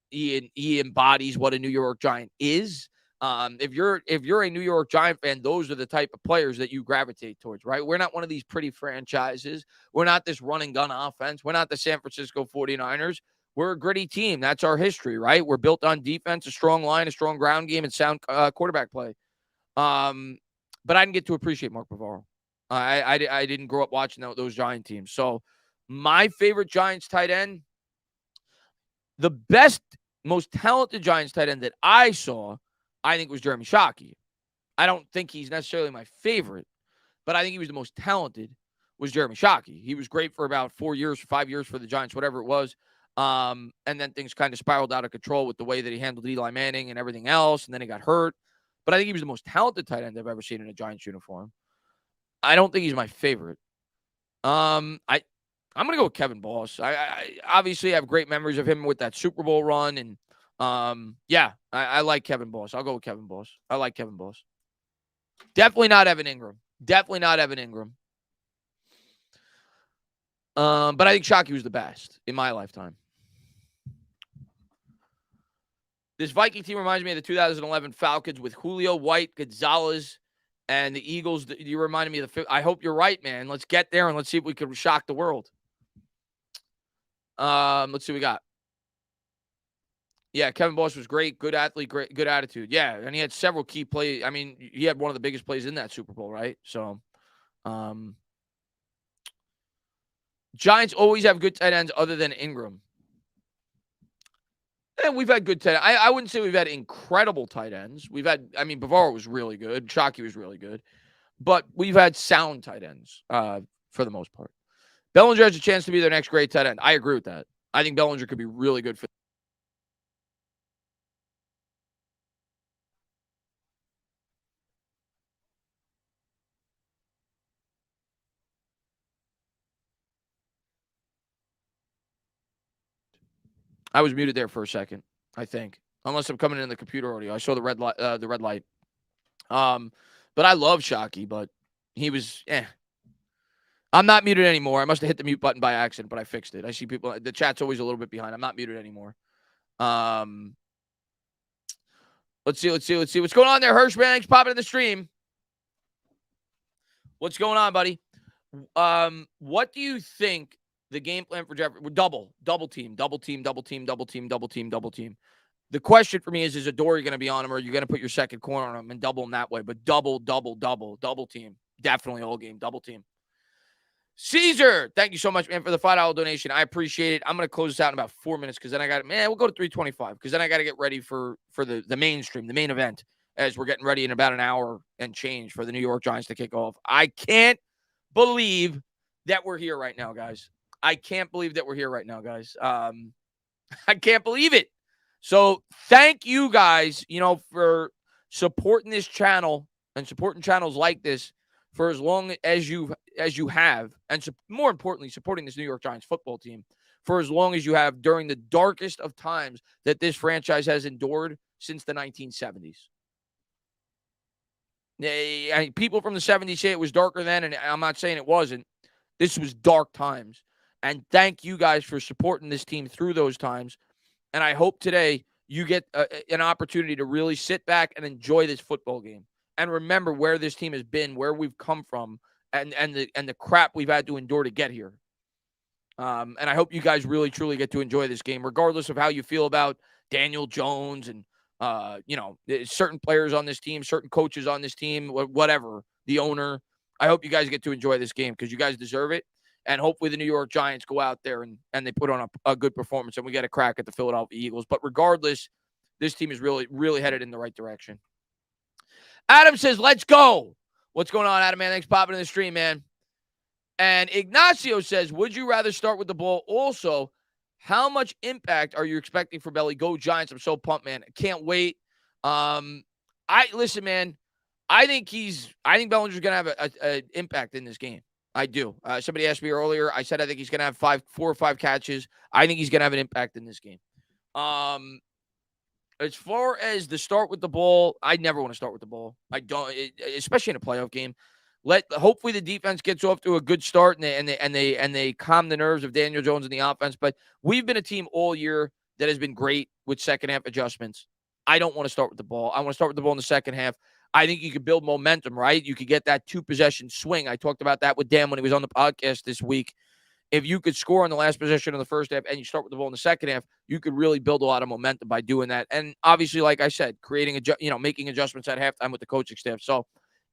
he embodies what a New York Giant is. If you're a New York Giant fan, those are the type of players that you gravitate towards, right? We're not one of these pretty franchises. We're not this run and gun offense. We're not the San Francisco 49ers. We're a gritty team. That's our history, right? We're built on defense, a strong line, a strong ground game, and sound quarterback play. But I didn't get to appreciate Mark Bavaro. I didn't grow up watching those Giant teams. So my favorite Giants tight end, the best, most talented Giants tight end that I saw, I think was Jeremy Shockey. I don't think he's necessarily my favorite, but I think he was the most talented, was Jeremy Shockey. He was great for about 4 years, 5 years for the Giants, whatever it was. And then things kind of spiraled out of control with the way that he handled Eli Manning and everything else. And then he got hurt. But I think he was the most talented tight end I've ever seen in a Giants uniform. I don't think he's my favorite. I'm going to go with Kevin Boss. I obviously have great memories of him with that Super Bowl run. And I like Kevin Boss. I'll go with Kevin Boss. I like Kevin Boss. Definitely not Evan Ingram. But I think Shockey was the best in my lifetime. This Viking team reminds me of the 2011 Falcons with Julio, White, Gonzalez, and the Eagles. You reminded me of the. I hope you're right, man. Let's get there and let's see if we can shock the world. Let's see what we got. Yeah, Kevin Boss was great. Good athlete, good attitude. Yeah, and he had several key plays. I mean, he had one of the biggest plays in that Super Bowl, right? So, Giants always have good tight ends other than Ingram. And we've had good tight ends. I wouldn't say we've had incredible tight ends. Bavaro was really good. Shockey was really good. But we've had sound tight ends for the most part. Bellinger has a chance to be their next great tight end. I agree with that. I think Bellinger could be really good for. I was muted there for a second, I think. Unless I'm coming in the computer audio. I saw the red light. But I love Shockey, but he was I'm not muted anymore. I must have hit the mute button by accident, but I fixed it. I see people. The chat's always a little bit behind. I'm not muted anymore. Let's see. What's going on there, Hirsch, man? Thanks for popping in the stream. What's going on, buddy? What do you think the game plan for Jeffrey? Double team. The question for me is Adoree going to be on him, or are you going to put your second corner on him and double him that way? But double team. Definitely all game, double team. Caesar, thank you so much, man, for the $5 donation. I appreciate it. I'm going to close this out in about 4 minutes because then we'll go to 325 because then I got to get ready for the mainstream, the main event, as we're getting ready in about an hour and change for the New York Giants to kick off. I can't believe that we're here right now, guys. I can't believe it. So thank you guys, for supporting this channel and supporting channels like this for as long as you have, and more importantly, supporting this New York Giants football team for as long as you have during the darkest of times that this franchise has endured since the 1970s. People from the 70s say it was darker then, and I'm not saying it wasn't. This was dark times. And thank you guys for supporting this team through those times. And I hope today you get an opportunity to really sit back and enjoy this football game and remember where this team has been, where we've come from, and the crap we've had to endure to get here. And I hope you guys really, truly get to enjoy this game, regardless of how you feel about Daniel Jones and, certain players on this team, certain coaches on this team, whatever, the owner. I hope you guys get to enjoy this game because you guys deserve it. And hopefully the New York Giants go out there and they put on a good performance and we get a crack at the Philadelphia Eagles. But regardless, this team is really, really headed in the right direction. Adam says, let's go. What's going on, Adam, man? Thanks for popping in the stream, man. And Ignacio says, would you rather start with the ball? Also, how much impact are you expecting for Belly? Go Giants. I'm so pumped, man. I can't wait. Listen, man, I think Bellinger's going to have an impact in this game. I do. Somebody asked me earlier. I said I think he's going to have 4 or 5 catches. I think he's going to have an impact in this game. As far as the start with the ball, I never want to start with the ball. I don't, especially in a playoff game. Hopefully the defense gets off to a good start and they calm the nerves of Daniel Jones and the offense. But we've been a team all year that has been great with second half adjustments. I don't want to start with the ball. I want to start with the ball in the second half. I think you could build momentum, right? You could get that 2-possession swing. I talked about that with Dan when he was on the podcast this week. If you could score on the last possession of the first half and you start with the ball in the second half, you could really build a lot of momentum by doing that. And obviously, like I said, making adjustments at halftime with the coaching staff. So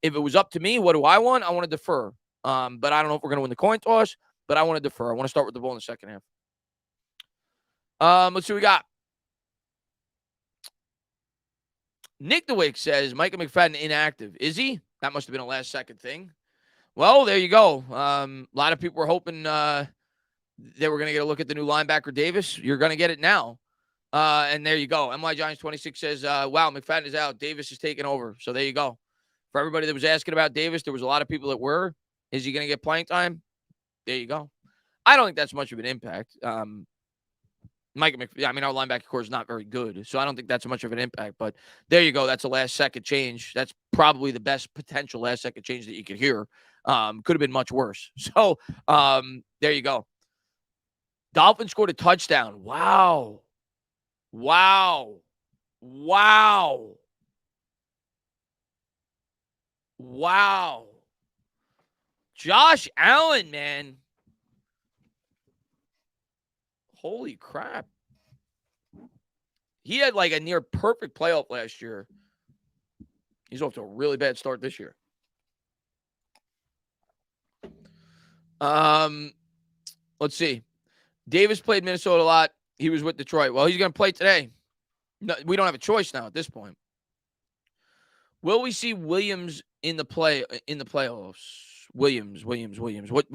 if it was up to me, what do I want? I want to defer. But I don't know if we're going to win the coin toss, but I want to defer. I want to start with the ball in the second half. Let's see what we got. Nick DeWick says, Micah McFadden inactive. Is he? That must have been a last-second thing. Well, there you go. A lot of people were hoping they were going to get a look at the new linebacker, Davis. You're going to get it now. And there you go. MY Giants 26 says, wow, McFadden is out. Davis is taking over. So there you go. For everybody that was asking about Davis, there was a lot of people that were. Is he going to get playing time? There you go. I don't think that's much of an impact. Our linebacker core is not very good, so I don't think that's much of an impact. But there you go. That's a last-second change. That's probably the best potential last-second change that you could hear. Could have been much worse. So there you go. Dolphins scored a touchdown. Wow. Josh Allen, man. Holy crap. He had like a near perfect playoff last year. He's off to a really bad start this year. Let's see. Davis played Minnesota a lot. He was with Detroit. Well, he's going to play today. No, we don't have a choice now at this point. Will we see Williams in the playoffs? Williams. What?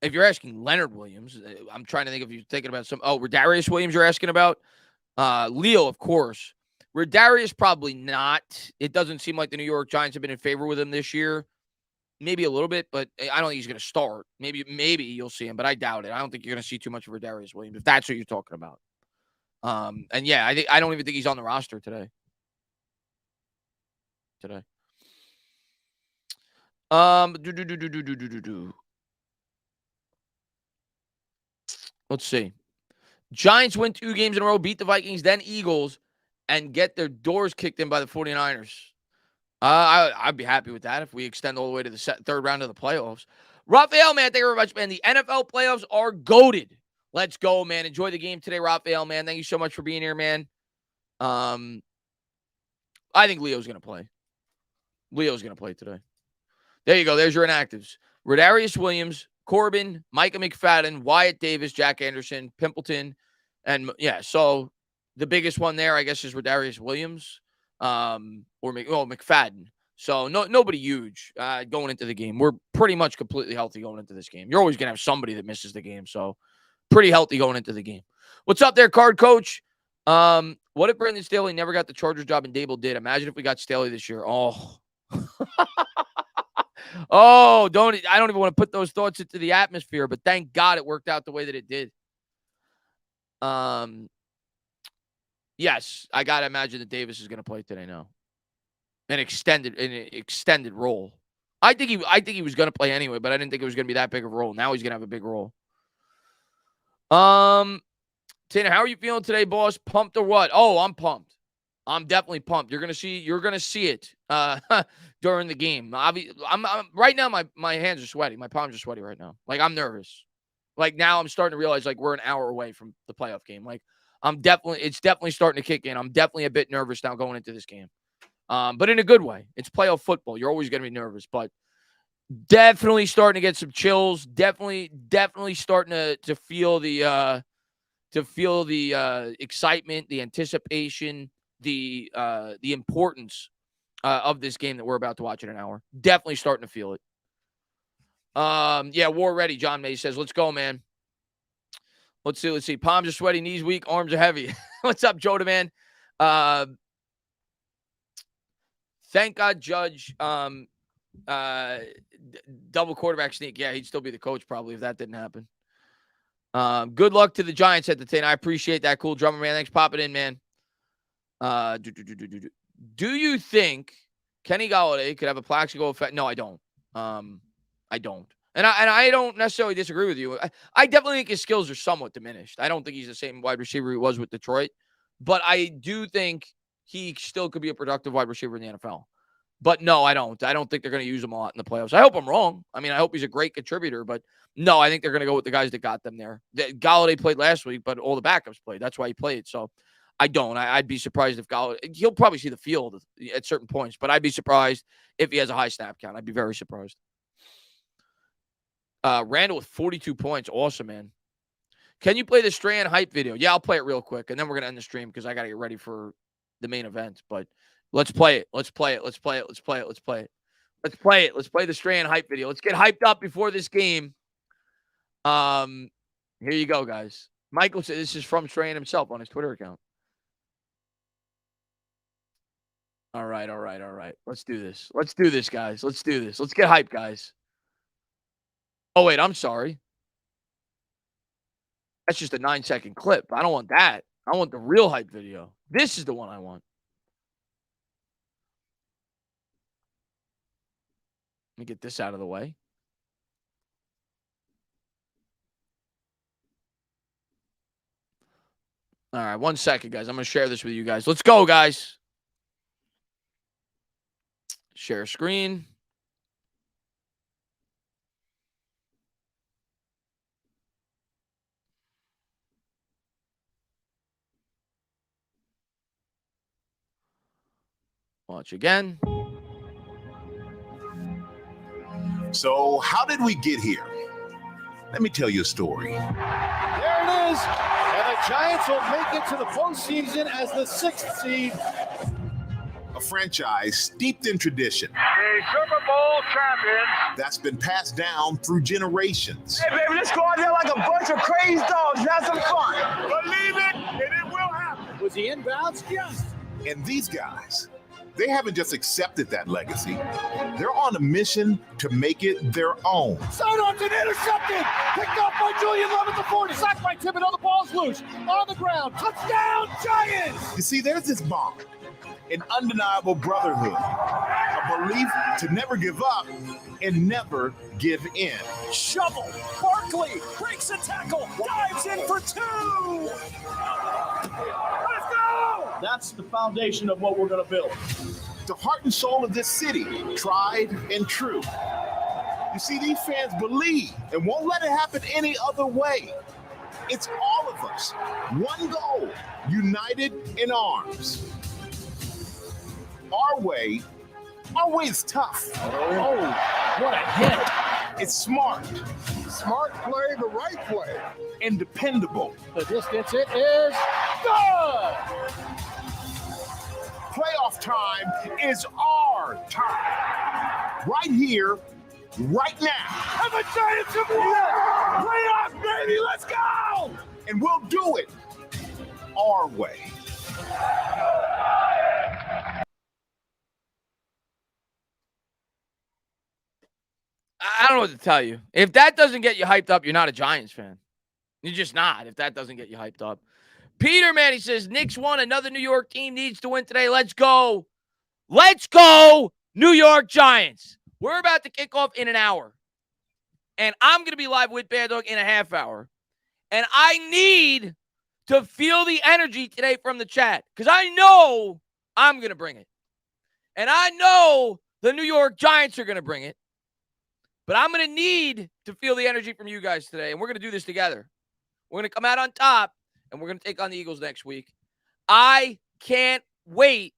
If you're asking Leonard Williams, I'm trying to think if you're thinking about Rodarius Williams you're asking about. Leo, of course. Rodarius, probably not. It doesn't seem like the New York Giants have been in favor with him this year. Maybe a little bit, but I don't think he's going to start. Maybe you'll see him, but I doubt it. I don't think you're going to see too much of Rodarius Williams, if that's what you're talking about. And yeah, I don't even think he's on the roster today. Let's see. Giants win 2 games in a row, beat the Vikings, then Eagles, and get their doors kicked in by the 49ers. I'd be happy with that if we extend all the way to the third round of the playoffs. Raphael, man, thank you very much, man. The NFL playoffs are goated. Let's go, man. Enjoy the game today, Raphael, man. Thank you so much for being here, man. I think Leo's going to play. Leo's going to play today. There you go. There's your inactives. Rodarius Williams, Corbin, Micah McFadden, Wyatt Davis, Jack Anderson, Pimpleton. And, yeah, so the biggest one there, I guess, is Rodarius Williams or McFadden. So nobody huge going into the game. We're pretty much completely healthy going into this game. You're always going to have somebody that misses the game. So pretty healthy going into the game. What's up there, Card Coach? What if Brandon Staley never got the Chargers job and Dable did? Imagine if we got Staley this year. Oh. Oh, I don't even want to put those thoughts into the atmosphere, but thank God it worked out the way that it did. Yes, I got to imagine that Davis is going to play today now. An extended role. I think he was going to play anyway, but I didn't think it was going to be that big of a role. Now he's going to have a big role. Tina, how are you feeling today, boss? Pumped or what? Oh, I'm pumped. I'm definitely pumped. You're gonna see it during the game. I'm right now. My hands are sweaty. My palms are sweaty right now. Like, I'm nervous. Like, now I'm starting to realize, like, we're an hour away from the playoff game. Like, it's definitely starting to kick in. I'm definitely a bit nervous now going into this game. But in a good way. It's playoff football. You're always gonna be nervous, but definitely starting to get some chills. Definitely starting to feel the excitement, the anticipation, the importance of this game that we're about to watch in an hour. Definitely starting to feel it. Yeah, war ready. John May says, "Let's go, man." Let's see. Palms are sweaty, knees weak, arms are heavy. What's up, Joe man? Thank God, Judge. Double quarterback sneak. Yeah, he'd still be the coach probably if that didn't happen. Good luck to the Giants at the 10. I appreciate that. Cool drummer, man. Thanks for popping in, man. Do you think Kenny Golladay could have a Plaxico effect? No, I don't. I don't. And I don't necessarily disagree with you. I definitely think his skills are somewhat diminished. I don't think he's the same wide receiver he was with Detroit. But I do think he still could be a productive wide receiver in the NFL. But no, I don't. I don't think they're going to use him a lot in the playoffs. I hope I'm wrong. I mean, I hope he's a great contributor. But no, I think they're going to go with the guys that got them there. Golladay played last week, but all the backups played. That's why he played. So I don't. I'd be surprised if Golladay – he'll probably see the field at certain points, but I'd be surprised if he has a high snap count. I'd be very surprised. Randall with 42 points. Awesome, man. Can you play the Strand hype video? Yeah, I'll play it real quick, and then we're going to end the stream because I got to get ready for the main event. But let's play it. Let's play it. Let's play it. Let's play it. Let's play it. Let's play it. Let's play the Strand hype video. Let's get hyped up before this game. Here you go, guys. Michael said this is from Strand himself on his Twitter account. All right. Let's do this. Let's do this, guys. Let's do this. Let's get hyped, guys. Oh, wait, I'm sorry. That's just a 9-second clip. I don't want that. I want the real hype video. This is the one I want. Let me get this out of the way. All right, 1 second, guys. I'm going to share this with you guys. Let's go, guys. Share screen. Watch again. So, how did we get here? Let me tell you a story. There it is. And the Giants will make it to the postseason as the 6th seed. A franchise steeped in tradition. A Super Bowl champion. That's been passed down through generations. Hey, baby, let's go out there like a bunch of crazy dogs. Have some fun. Believe it, and it will happen. Was he inbounds? Yes. And these guys, they haven't just accepted that legacy. They're on a mission to make it their own. Sidearms and intercepted. Picked up by Julian Love at the 40. Sacked by Thibodeau. The ball's loose. On the ground. Touchdown, Giants. You see, there's this bond, an undeniable brotherhood, a belief to never give up and never give in. Shovel. Barkley breaks a tackle. Dives in for 2. Let's go. That's the foundation of what we're going to build. The heart and soul of this city, tried and true. You see, these fans believe and won't let it happen any other way. It's all of us, one goal, united in arms. Our way is tough. Oh, what a hit. It's smart. Smart play, the right play. And dependable. The distance, it is good. Playoff time is our time. Right here, right now. And the Giants have won. Playoff, baby, let's go. And we'll do it our way. don't know what to tell you. If that doesn't get you hyped up, you're not a Giants fan. You're just not if that doesn't get you hyped up. Peter, man, he says, Knicks won. Another New York team needs to win today. Let's go. Let's go, New York Giants. We're about to kick off in an hour. And I'm going to be live with Bad Dog in a half hour. And I need to feel the energy today from the chat because I know I'm going to bring it. And I know the New York Giants are going to bring it. But I'm going to need to feel the energy from you guys today. And we're going to do this together. We're going to come out on top. And we're going to take on the Eagles next week. I can't wait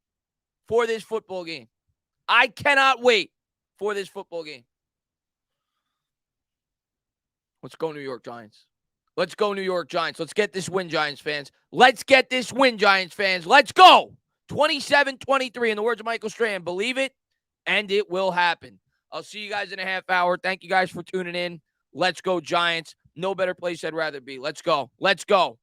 for this football game. I cannot wait for this football game. Let's go, New York Giants. Let's go, New York Giants. Let's get this win, Giants fans. Let's get this win, Giants fans. Let's go. 27-23 in the words of Michael Strahan. Believe it, and it will happen. I'll see you guys in a half hour. Thank you guys for tuning in. Let's go, Giants. No better place I'd rather be. Let's go. Let's go.